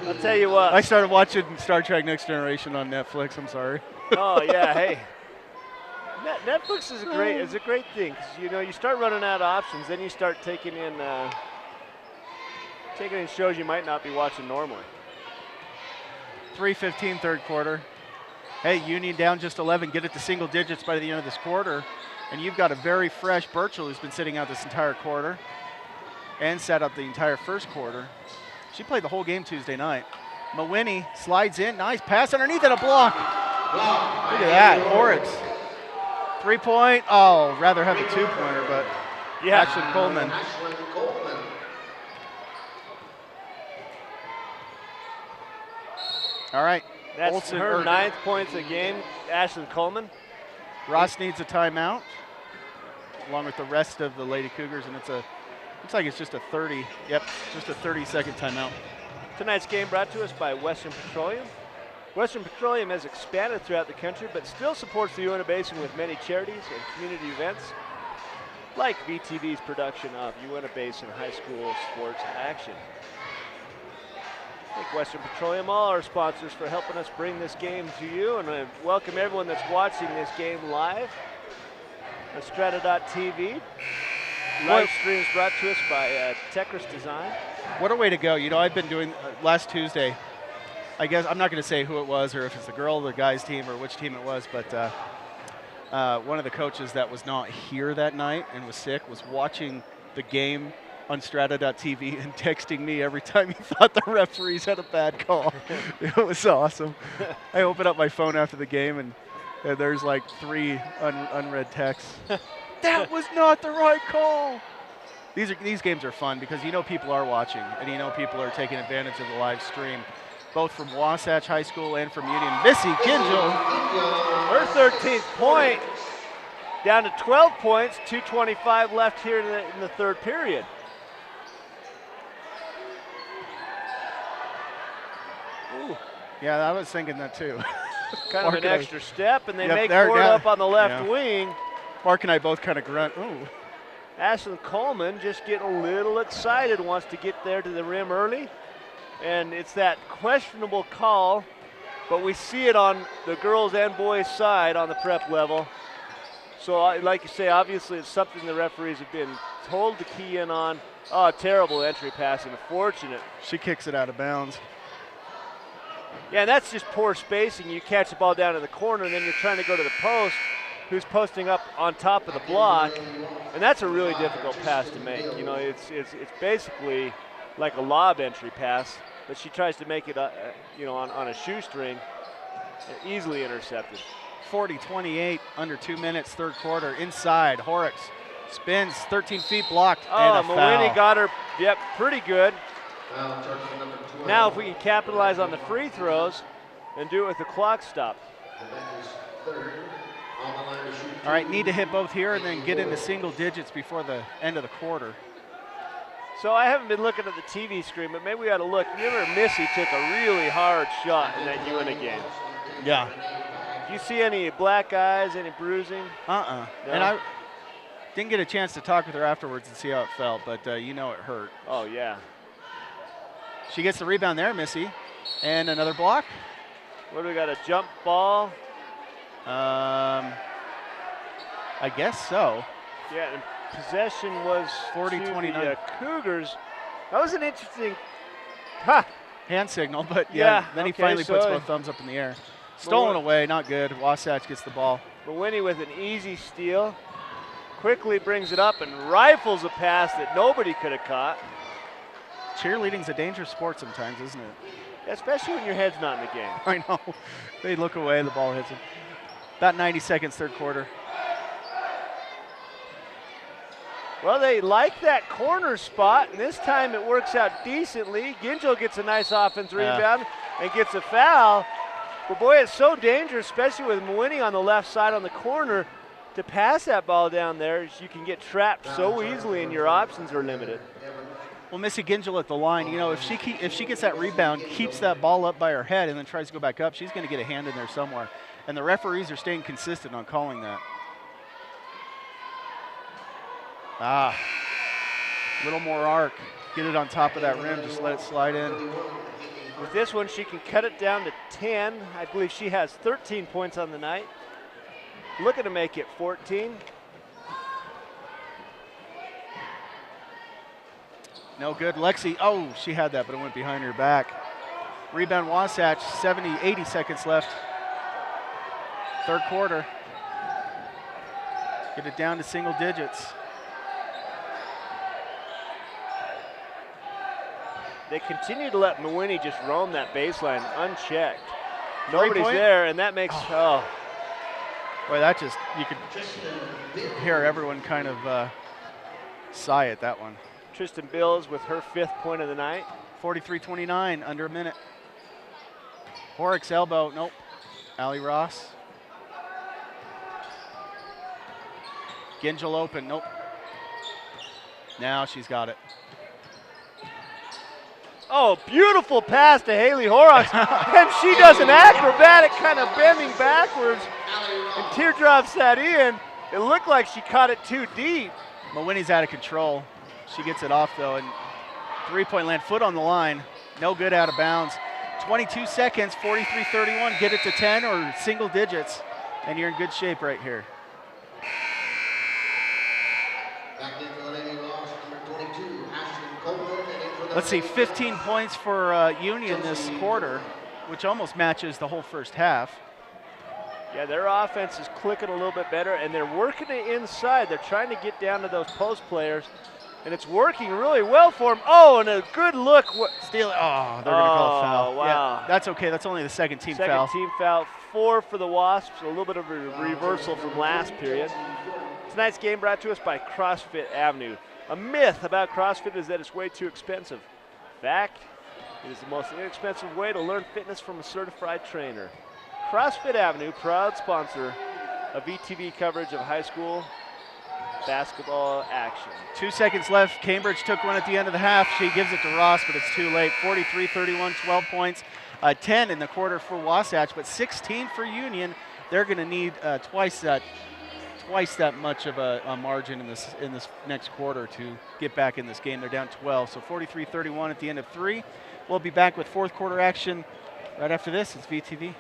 I'll tell you what. I started watching Star Trek Next Generation on Netflix. I'm sorry. Oh yeah, hey. Netflix is a great thing because you start running out of options, then you start taking in shows you might not be watching normally. 3:15 third quarter. Hey, Union down just 11. Get it to single digits by the end of this quarter. And you've got a very fresh Birchall who's been sitting out this entire quarter and sat up the entire first quarter. She played the whole game Tuesday night. Mawini slides in. Nice pass underneath and a block. Look at that. Horrocks. 3-point. Oh, rather have a 2-pointer, but yeah. Ashlynn Coleman. All right. That's her 9th points a game, Ashlynn Coleman. Ross needs a timeout, along with the rest of the Lady Cougars, and looks like it's just a 30. Yep, just a 30-second timeout. Tonight's game brought to us by Western Petroleum. Western Petroleum has expanded throughout the country, but still supports the Uinta Basin with many charities and community events, like VTV's production of Uinta Basin High School Sports Action. Thank Western Petroleum, all our sponsors, for helping us bring this game to you, and I welcome everyone that's watching this game live on Strata.tv. Live streams brought to us by Techris Design. What a way to go. I've been doing last Tuesday, I guess I'm not going to say who it was or if it's the girl or the guys team or which team it was, but one of the coaches that was not here that night and was sick was watching the game on Strata.tv and texting me every time he thought the referees had a bad call. It was awesome. I opened up my phone after the game and And there's like 3 unread texts. That was not the right call. These games are fun because you know people are watching and you know people are taking advantage of the live stream, both from Wasatch High School and from Union. Missy Gingell. Her 13th point, down to 12 points, 2:25 left here in the third period. Ooh. Yeah, I was thinking that too. Kind of an extra step, and they make court up on the left wing. Mark and I both kind of grunt, ooh. Ashlynn Coleman just getting a little excited, wants to get there to the rim early. And it's that questionable call, but we see it on the girls' and boys' side on the prep level. So like you say, obviously it's something the referees have been told to key in on. Oh, terrible entry pass, unfortunate. She kicks it out of bounds. Yeah, and that's just poor spacing. You catch the ball down in the corner, and then you're trying to go to the post, who's posting up on top of the block, and that's a really difficult pass to make. You know, it's basically like a lob entry pass, but she tries to make it, you know, on a shoestring, easily intercepted. 40-28, under 2 minutes, third quarter. Inside, Horrocks spins, 13 feet blocked, Oh, and a Mawhinney foul. got her, yep, pretty good. Now if we can capitalize on the free throws and do it with the clock stop. All right, need to hit both here and then get into single digits before the end of the quarter. So I haven't been looking at the TV screen, but maybe we ought to look. Remember Missy took a really hard shot in that UNA game. Yeah. Do you see any black eyes, any bruising? No? And I didn't get a chance to talk with her afterwards and see how it felt, but you know it hurt. Oh, yeah. She gets the rebound there, Missy. And another block. What do we got, a jump ball? I guess so. Yeah, and possession was 40-29. the Cougars. That was an interesting hand signal, but yeah, then he finally puts both thumbs up in the air. Stolen away, not good. Wasatch gets the ball. Mawhinney with an easy steal. Quickly brings it up and rifles a pass that nobody could have caught. Cheerleading's a dangerous sport sometimes, isn't it? Especially when your head's not in the game. I know. They look away, the ball hits them. About 90 seconds, third quarter. Well, they like that corner spot, and this time it works out decently. Gingell gets a nice offense rebound and gets a foul. But boy, it's so dangerous, especially with Mawhinney on the left side on the corner, to pass that ball down there. You can get trapped so easily, and your options are limited. Well, Missy Gingell at the line, you know, if she gets that rebound, keeps that ball up by her head, and then tries to go back up, she's going to get a hand in there somewhere. And the referees are staying consistent on calling that. A little more arc. Get it on top of that rim, just let it slide in. With this one, she can cut it down to 10. I believe she has 13 points on the night. Looking to make it 14. No good. Lexi, oh, she had that, but it went behind her back. Rebound Wasatch, 80 seconds left. Third quarter. Get it down to single digits. They continue to let Mawhinney just roam that baseline unchecked. Nobody's there, and that makes, Boy, that just, you could hear everyone kind of sigh at that one. Tristan Bills with her 5th point of the night. 43-29, under a minute. Horrocks elbow, nope. Allie Ross. Gingell open, nope. Now she's got it. Oh, beautiful pass to Haley Horrocks. And she does an acrobatic kind of bending backwards and teardrops that in. It looked like she caught it too deep. Mawhinney's out of control. She gets it off though, and three-point land, foot on the line. No good, out of bounds. 22 seconds, 43-31. Get it to 10 or single digits, and you're in good shape right here. Let's see, 15 points for Union this quarter, which almost matches the whole first half. Yeah, their offense is clicking a little bit better, and they're working it inside. They're trying to get down to those post players. And it's working really well for him. Oh, and a good look. Steal it. Oh, they're going to call a foul. Wow. Yeah, that's okay. That's only the second team foul. Second team foul. 4 for the Wasps. A little bit of a reversal from last period. Tonight's game brought to us by CrossFit Avenue. A myth about CrossFit is that it's way too expensive. In fact, it is the most inexpensive way to learn fitness from a certified trainer. CrossFit Avenue, proud sponsor of VTV coverage of high school basketball action. 2 seconds left. Cambridge took one at the end of the half. She gives it to Ross, but it's too late. 43-31, 12 points. 10 in the quarter for Wasatch, but 16 for Union. They're going to need twice that much of a margin in this next quarter to get back in this game. They're down 12, so 43-31 at the end of 3. We'll be back with fourth quarter action right after this. It's VTV.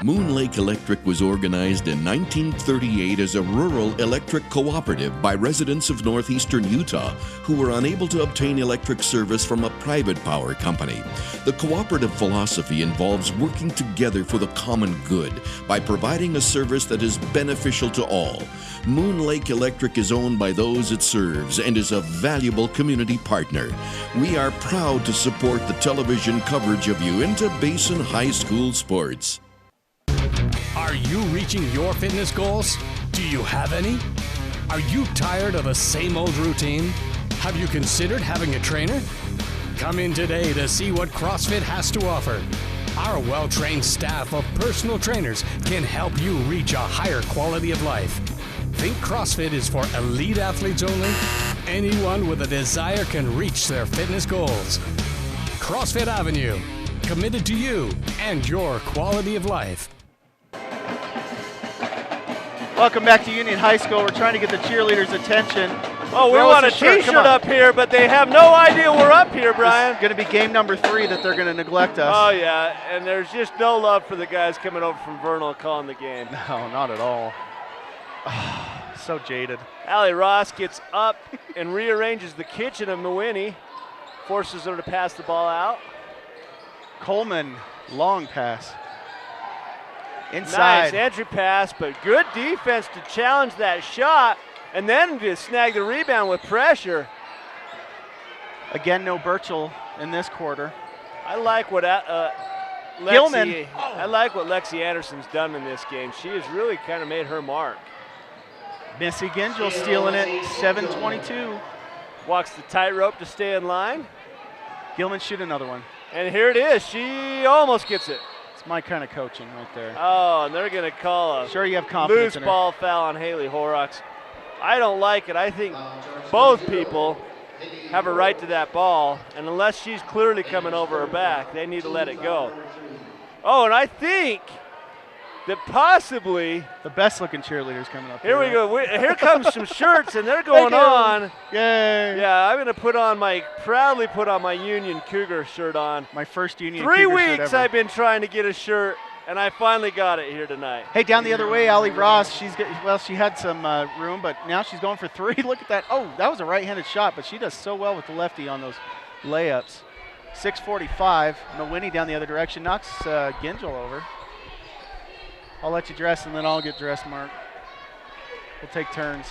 Moon Lake Electric was organized in 1938 as a rural electric cooperative by residents of northeastern Utah who were unable to obtain electric service from a private power company. The cooperative philosophy involves working together for the common good by providing a service that is beneficial to all. Moon Lake Electric is owned by those it serves and is a valuable community partner. We are proud to support the television coverage of Uinta Basin High School sports. Are you reaching your fitness goals? Do you have any? Are you tired of a same old routine? Have you considered having a trainer? Come in today to see what CrossFit has to offer. Our well-trained staff of personal trainers can help you reach a higher quality of life. Think CrossFit is for elite athletes only? Anyone with a desire can reach their fitness goals. CrossFit Avenue, committed to you and your quality of life. Welcome back to Union High School. We're trying to get the cheerleaders' attention. Oh, we want a t-shirt up here, but they have no idea we're up here, Brian. It's going to be game number 3 that they're going to neglect us. Oh, yeah, and there's just no love for the guys coming over from Vernal calling the game. No, not at all. Oh, so jaded. Allie Ross gets up and rearranges the kitchen of Mawiney, forces her to pass the ball out. Coleman, long pass. Inside. Nice entry pass, but good defense to challenge that shot and then to snag the rebound with pressure. Again, no Birchall in this quarter. I like what Gilman. I like what Lexi Anderson's done in this game. She has really kind of made her mark. Missy Gingell stealing it, 7:22. Walks the tightrope to stay in line. Gilman shoot another one. And here it is. She almost gets it. It's my kind of coaching right there. Oh, and they're going to call a sure you have confidence loose ball foul on Haley Horrocks. I don't like it. I think both people have a right to that ball, and unless she's clearly coming over her back, they need to let it go. Oh, and I think that possibly the best looking cheerleaders coming up. Here we go. Here comes some shirts, and they're going on. Yay! Yeah, I'm going to proudly put on my Union Cougar shirt on. My first Union 3 Cougar shirt weeks ever. I've been trying to get a shirt, and I finally got it here tonight. Hey, down the other way, Allie Ross. She had some room, but now she's going for 3. Look at that. Oh, that was a right-handed shot, but she does so well with the lefty on those layups. 6:45. Mawiney down the other direction knocks Gingell over. I'll let you dress, and then I'll get dressed, Mark. We'll take turns.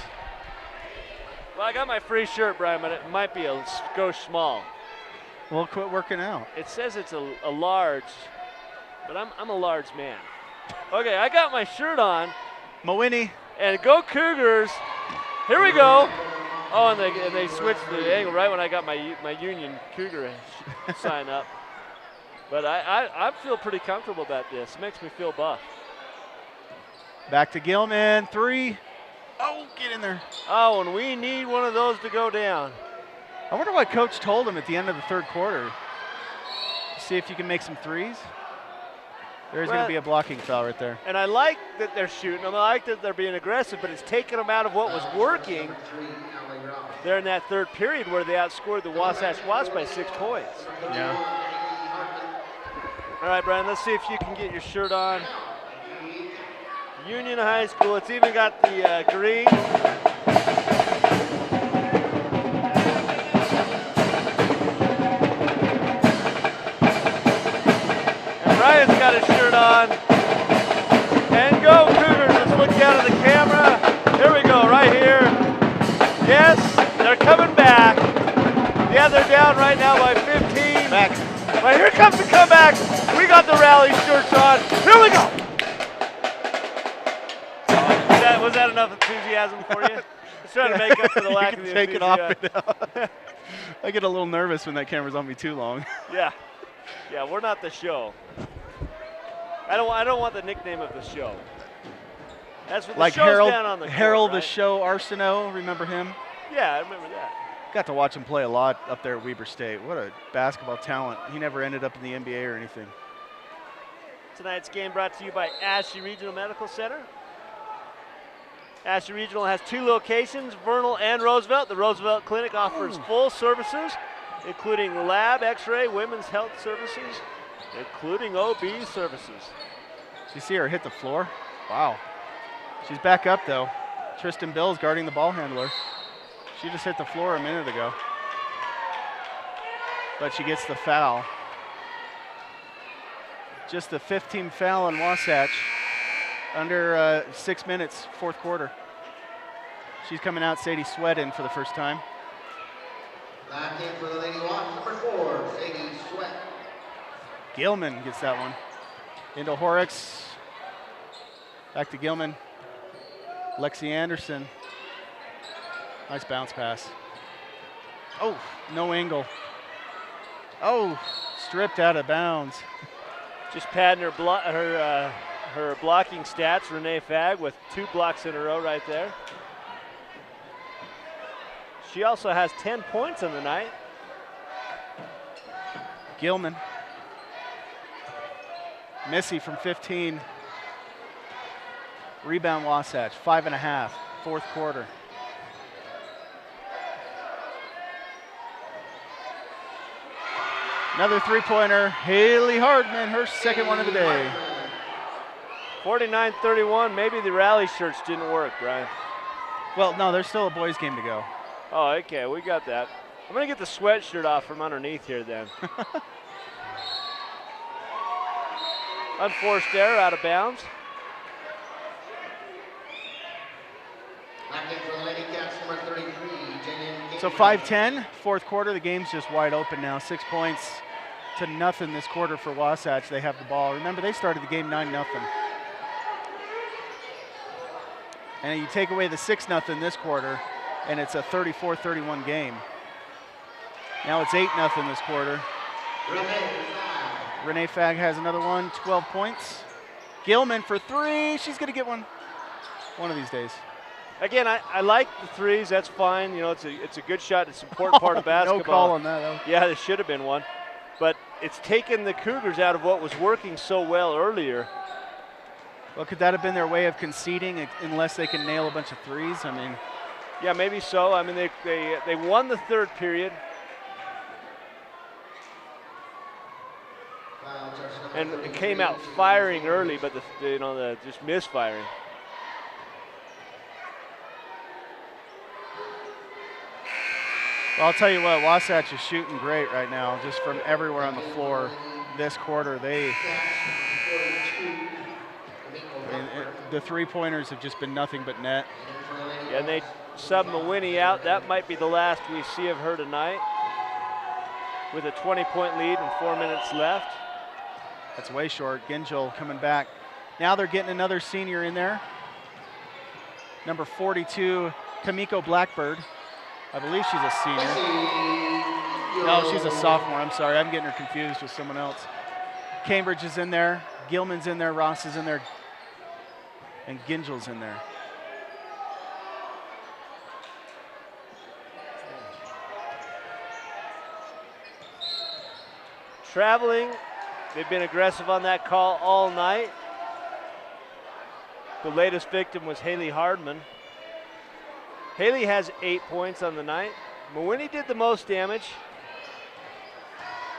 Well, I got my free shirt, Brian, but it might be a skosh small. We'll quit working out. It says it's a large, but I'm a large man. Okay, I got my shirt on. Mawiney. And go Cougars. Here we go. Oh, and they switched the angle right when I got my Union Cougar sign up. But I feel pretty comfortable about this. It makes me feel buff. Back to Gilman, 3. Oh, get in there. Oh, and we need one of those to go down. I wonder what coach told him at the end of the third quarter. See if you can make some threes. There's going to be a blocking foul right there. And I like that they're shooting. I like that they're being aggressive, but it's taken them out of what was working there in that third period where they outscored the Wasatch Wasps by 6 points. Yeah. All right, Brian, let's see if you can get your shirt on. Union High School, it's even got the green. And Ryan's got his shirt on. And go Cougars, let's look down at the camera. They're coming back. Yeah, they're down right now by 15. Back. But here comes the comeback. We got the rally shirts on. Here we go. Was that enough enthusiasm for you? Just trying to make up for the lack of the take enthusiasm. it off now. I get a little nervous when that camera's on me too long. Yeah. Yeah, we're not the show. I don't want the nickname of the show. That's what the like show's Harold, down on the Harold court, right? the Show Arsenault, remember him? Yeah, I remember that. Got to watch him play a lot up there at Weber State. What a basketball talent. He never ended up in the NBA or anything. Tonight's game brought to you by Ashley Regional Medical Center. Ashley Regional has 2 locations, Vernal and Roosevelt. The Roosevelt Clinic offers full services, including lab, x-ray, women's health services, including OB services. Did you see her hit the floor? Wow. She's back up, though. Tristan Bill's guarding the ball handler. She just hit the floor a minute ago. But she gets the foul. Just the 15th foul on Wasatch. Under 6 minutes, 4th quarter. She's coming out Sadie Sweat in for the first time. Back in for the Lady Wasp, number 4, Sadie Sweat. Gilman gets that one. Into Horrocks. Back to Gilman. Lexi Anderson. Nice bounce pass. Oh, no angle. Oh, stripped out of bounds. Just padding her blocking stats, Renee Fagg, with 2 blocks in a row right there. She also has 10 points on the night. Gilman. Missy from 15. Rebound Wasatch, 5.5, 4th quarter. Another 3-pointer, Haley Hardman, her second one of the day. 49-31, maybe the rally shirts didn't work, Brian. Well, no, there's still a boys game to go. Oh, okay, we got that. I'm gonna get the sweatshirt off from underneath here then. Unforced error, out of bounds. So 5-10, 4th quarter, the game's just wide open now. 6 points to nothing this quarter for Wasatch. They have the ball. Remember, they started the game 9-0. And you take away the 6-0 this quarter, and it's a 34-31 game. Now it's 8-0 this quarter. Renee Fagg has another one, 12 points. Gilman for 3, she's gonna get one of these days. Again, I like the threes, that's fine. You know, it's a good shot, it's an important part of basketball. No call on that, though. Yeah, there should have been one. But it's taken the Cougars out of what was working so well earlier. Well, could that have been their way of conceding unless they can nail a bunch of threes? I mean, yeah, maybe so. I mean, they won the 3rd period. And it came out firing early, but the just misfiring. Well, I'll tell you what, Wasatch is shooting great right now, just from everywhere on the floor. This quarter, the 3-pointers have just been nothing but net. Yeah, and they sub Mawini out. That might be the last we see of her tonight, with a 20-point lead and 4 minutes left. That's way short. Gingell coming back. Now they're getting another senior in there. Number 42, Kamiko Blackbird. I believe she's a senior. No, she's a sophomore. I'm sorry. I'm getting her confused with someone else. Cambridge is in there. Gilman's in there. Ross is in there. And Gingell's in there. Traveling. They've been aggressive on that call all night. The latest victim was Haley Hardman. Haley has 8 points on the night. Mawini did the most damage.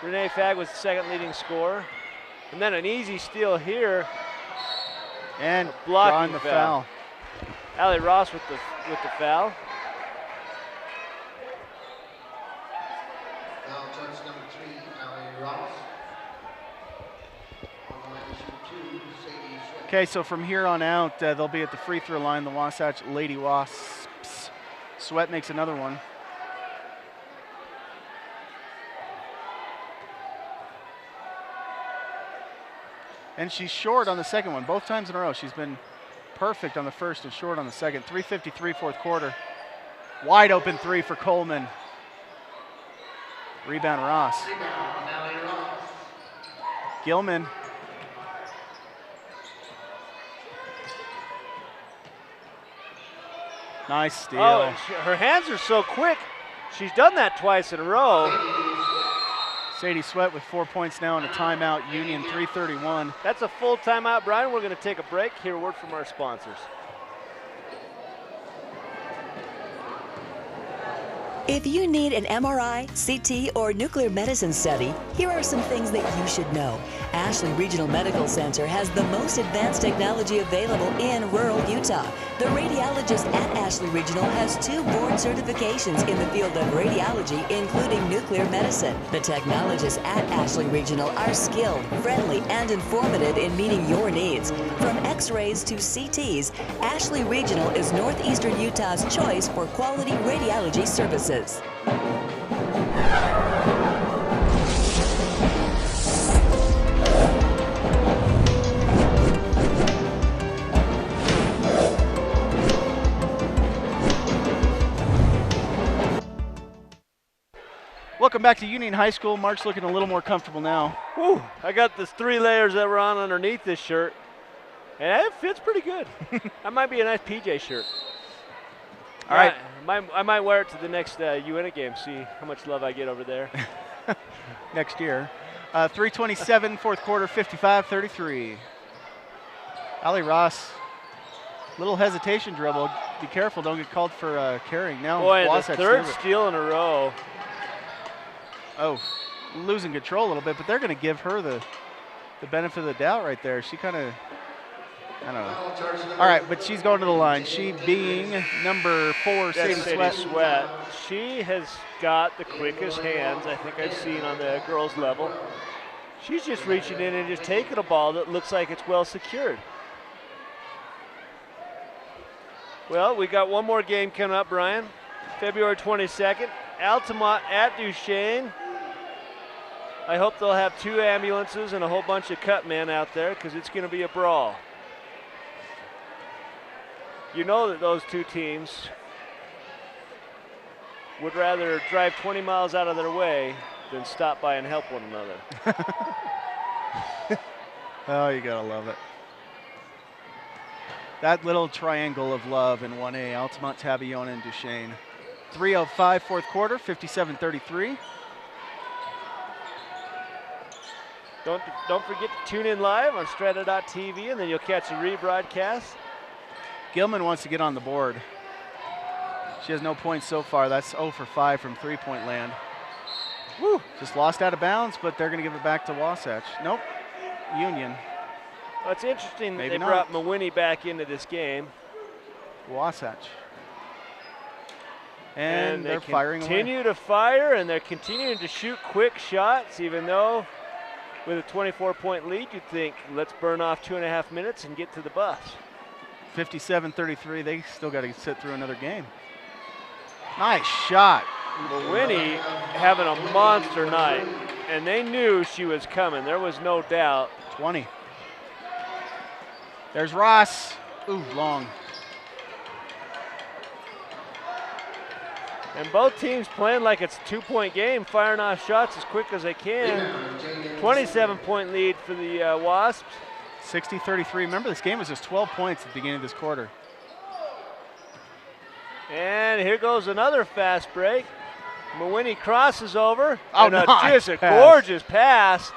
Renee Fagg was the 2nd leading scorer. And then an easy steal here. And blocking the foul. Allie Ross with the foul. Now touch number 3, Allie Ross. Okay, so from here on out, they'll be at the free throw line, the Wasatch Lady Wasps. Sweat makes another one. And she's short on the second one. Both times in a row, she's been perfect on the first and short on the second. 3:53 fourth quarter. Wide open three for Coleman. Rebound Ross. Gilman. Nice steal. Oh, her hands are so quick. She's done that twice in a row. Sadie Sweat with 4 points now and a timeout. Union 3:31. That's a full timeout, Brian. We're going to take a break. Hear a word from our sponsors. If you need an MRI, CT, or nuclear medicine study, here are some things that you should know. Ashley Regional Medical Center has the most advanced technology available in rural Utah. The radiologist at Ashley Regional has 2 board certifications in the field of radiology, including nuclear medicine. The technologists at Ashley Regional are skilled, friendly, and informative in meeting your needs. From X-rays to CTs, Ashley Regional is Northeastern Utah's choice for quality radiology services. Welcome back to Union High School. Mark's looking a little more comfortable now. Whew, I got this 3 layers that were on underneath this shirt, and it fits pretty good. That might be a nice PJ shirt. All right. I might wear it to the next UNA game, see how much love I get over there. Next year. 3:27, fourth quarter, 55-33. Allie Ross, little hesitation dribble. Be careful, don't get called for carrying. Now, Boy, the Wasatch 3rd steal in a row. Oh, losing control a little bit, but they're going to give her the benefit of the doubt right there. She kind of, I don't know. All right, but she's going to the line. She being number 4, Sadie Sweat. She has got the quickest hands I think I've seen on the girls' level. She's just reaching in and just taking a ball that looks like it's well secured. Well, we got one more game coming up, Brian. February 22nd, Altamont at Duchesne. I hope they'll have 2 ambulances and a whole bunch of cut men out there because it's going to be a brawl. You know that those 2 teams would rather drive 20 miles out of their way than stop by and help one another. Oh, you got to love it. That little triangle of love in 1A, Altamont, Tabiona, and Duchesne. 3:05 fourth quarter, 57-33. Don't forget to tune in live on strata.tv, and then you'll catch a rebroadcast. Gilman wants to get on the board. She has no points so far. That's 0 for 5 from three-point land. Woo! Just lost out of bounds, but they're going to give it back to Wasatch. Nope. Union. Well, it's interesting that Maybe they not. brought Mawinnie back into this game. Wasatch. And they're firing away. They continue to fire, and they're continuing to shoot quick shots, even though with a 24-point lead, you'd think, let's burn off 2.5 minutes and get to the bus. 57-33, they still got to sit through another game. Nice shot. Mawinnie having a monster night, and they knew she was coming. There was no doubt. 20. There's Ross. Ooh, long. And both teams playing like it's a 2-point game, firing off shots as quick as they can. 27-point lead for the Wasps. 60-33. Remember, this game was just 12 points at the beginning of this quarter. And here goes another fast break. Mawinnie crosses over. Oh, and nice just a pass. gorgeous pass.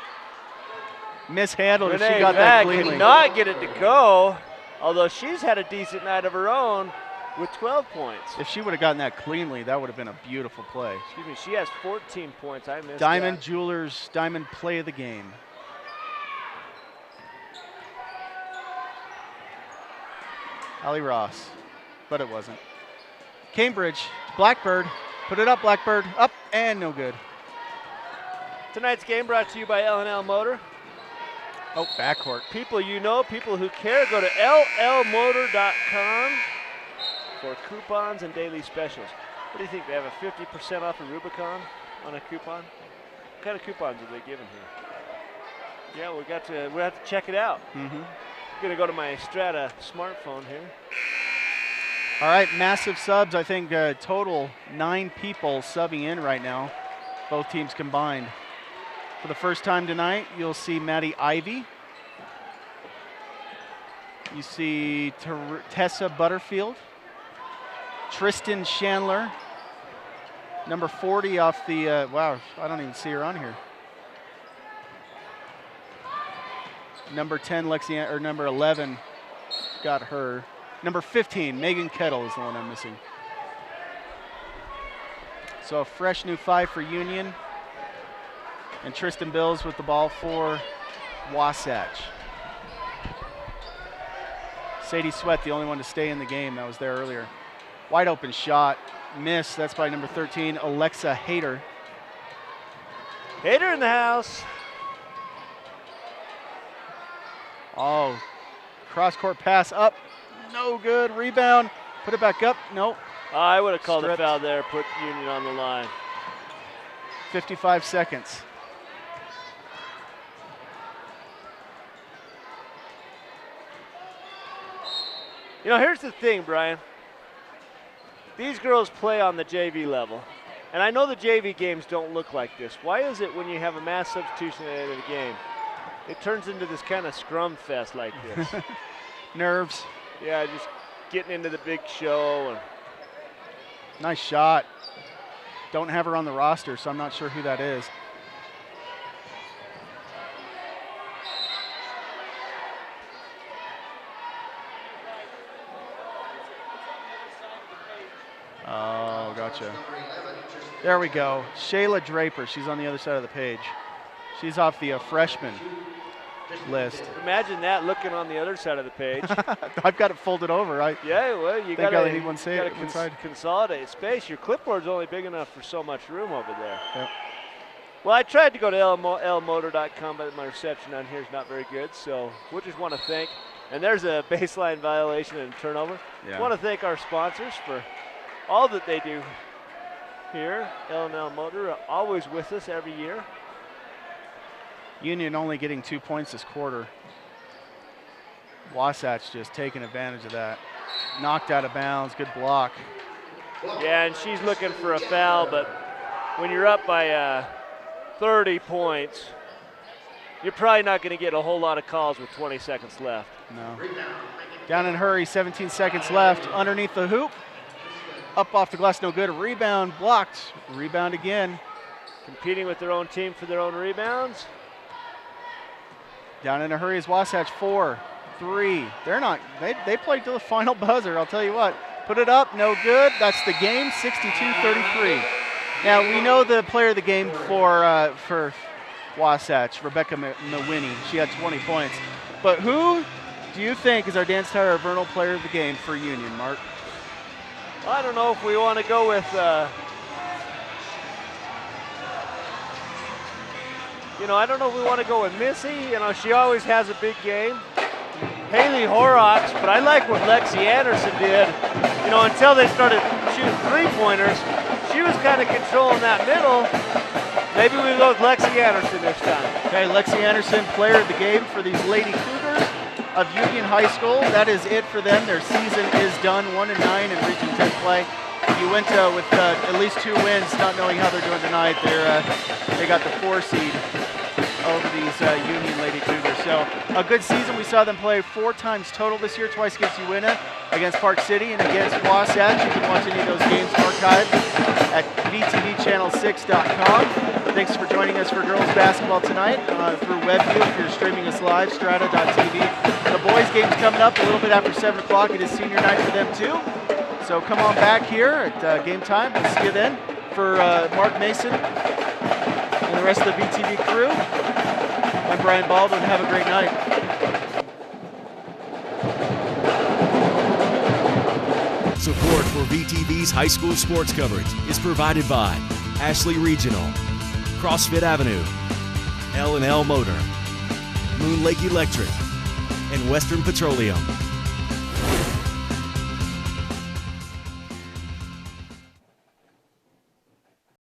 Mishandled her. She Renee got that Vack cleanly. could not get it to go, although she's had a decent night of her own with 12 points. If she would have gotten that cleanly, that would have been a beautiful play. Excuse me, she has 14 points. I missed Diamond that. Jewelers, Diamond play of the game. Allie Ross, but it wasn't. Cambridge, Blackbird, put it up, Blackbird, up and no good. Tonight's game brought to you by L&L Motor. Oh, backcourt. People you know, people who care, go to llmotor.com for coupons and daily specials. What do you think? They have a 50% off a Rubicon on a coupon? What kind of coupons are they giving here? Yeah, we have to check it out. Mm-hmm. I'm gonna go to my Strata smartphone here. All right, massive subs. I think total 9 people subbing in right now, both teams combined. For the first time tonight, you'll see Maddie Ivy. You see Tessa Butterfield, Tristan Chandler, number 40 off the, wow, I don't even see her on here. Number 10, or number 11, got her. Number 15, Megan Kettle is the one I'm missing. So a fresh new 5 for Union. And Tristan Bills with the ball for Wasatch. Sadie Sweat, the only one to stay in the game that was there earlier. Wide open shot, miss. That's by number 13, Alexa Hayter. Hayter in the house. Oh, cross-court pass up. No good. Rebound. Put it back up. Nope. I would have called a foul there, put Union on the line. 55 seconds. You know, here's the thing, Brian. These girls play on the JV level. And I know the JV games don't look like this. Why is it when you have a mass substitution at the end of the game, it turns into this kind of scrum fest like this? Nerves. Yeah, just getting into the big show. And nice shot. Don't have her on the roster, so I'm not sure who that is. Oh, gotcha. There we go. Shayla Draper. She's on the other side of the page. She's off the freshman list. Imagine that looking on the other side of the page. I've got it folded over. Yeah, well, you got to consolidate space. Your clipboard's only big enough for so much room over there. Yep. Well, I tried to go to lmotor.com, but my reception on here is not very good, so we'll just want to thank. And there's a baseline violation and turnover. Yeah. Want to thank our sponsors for all that they do here. L&L Motor are always with us every year. Union only getting 2 points this quarter. Wasatch just taking advantage of that. Knocked out of bounds, good block. Yeah, and she's looking for a foul, but when you're up by 30 points, you're probably not going to get a whole lot of calls with 20 seconds left. No. Down in a hurry, 17 seconds left. Underneath the hoop. Up off the glass, no good. Rebound blocked. Rebound again. Competing with their own team for their own rebounds. Down in a hurry is Wasatch. 4, 3. They're not. They played to the final buzzer. I'll tell you what. Put it up, no good. That's the game. 62-33. Now we know the player of the game for Wasatch, Rebecca Mawini. She had 20 points. But who do you think is our Dan Tyler Vernal player of the game for Union, Mark? Well, I don't know if we want to go with. I don't know if we want to go with Missy. She always has a big game. Haley Horrocks, but I like what Lexi Anderson did. Until they started shooting three-pointers, she was kind of controlling that middle. Maybe we go with Lexi Anderson this time. Okay, Lexi Anderson, player of the game for these Lady Cougars of Union High School. That is it for them. Their season is done, 1-9 in Region 10 play. Uinta with at least 2 wins, not knowing how they're doing tonight. They got the 4 seed over these Union Lady Cougars. So a good season. We saw them play 4 times total this year, twice against Uinta, against Park City, and against Wasatch. You can watch any of those games archived at vtvchannel6.com. Thanks for joining us for girls basketball tonight through WebView. If you're streaming us live, strata.tv. The boys game's coming up a little bit after 7 o'clock. It is senior night for them too. So come on back here at game time. We'll see you then. For Mark Mason and the rest of the VTV crew, I'm Brian Baldwin. Have a great night. Support for VTV's high school sports coverage is provided by Ashley Regional, CrossFit Avenue, L&L Motor, Moon Lake Electric, and Western Petroleum.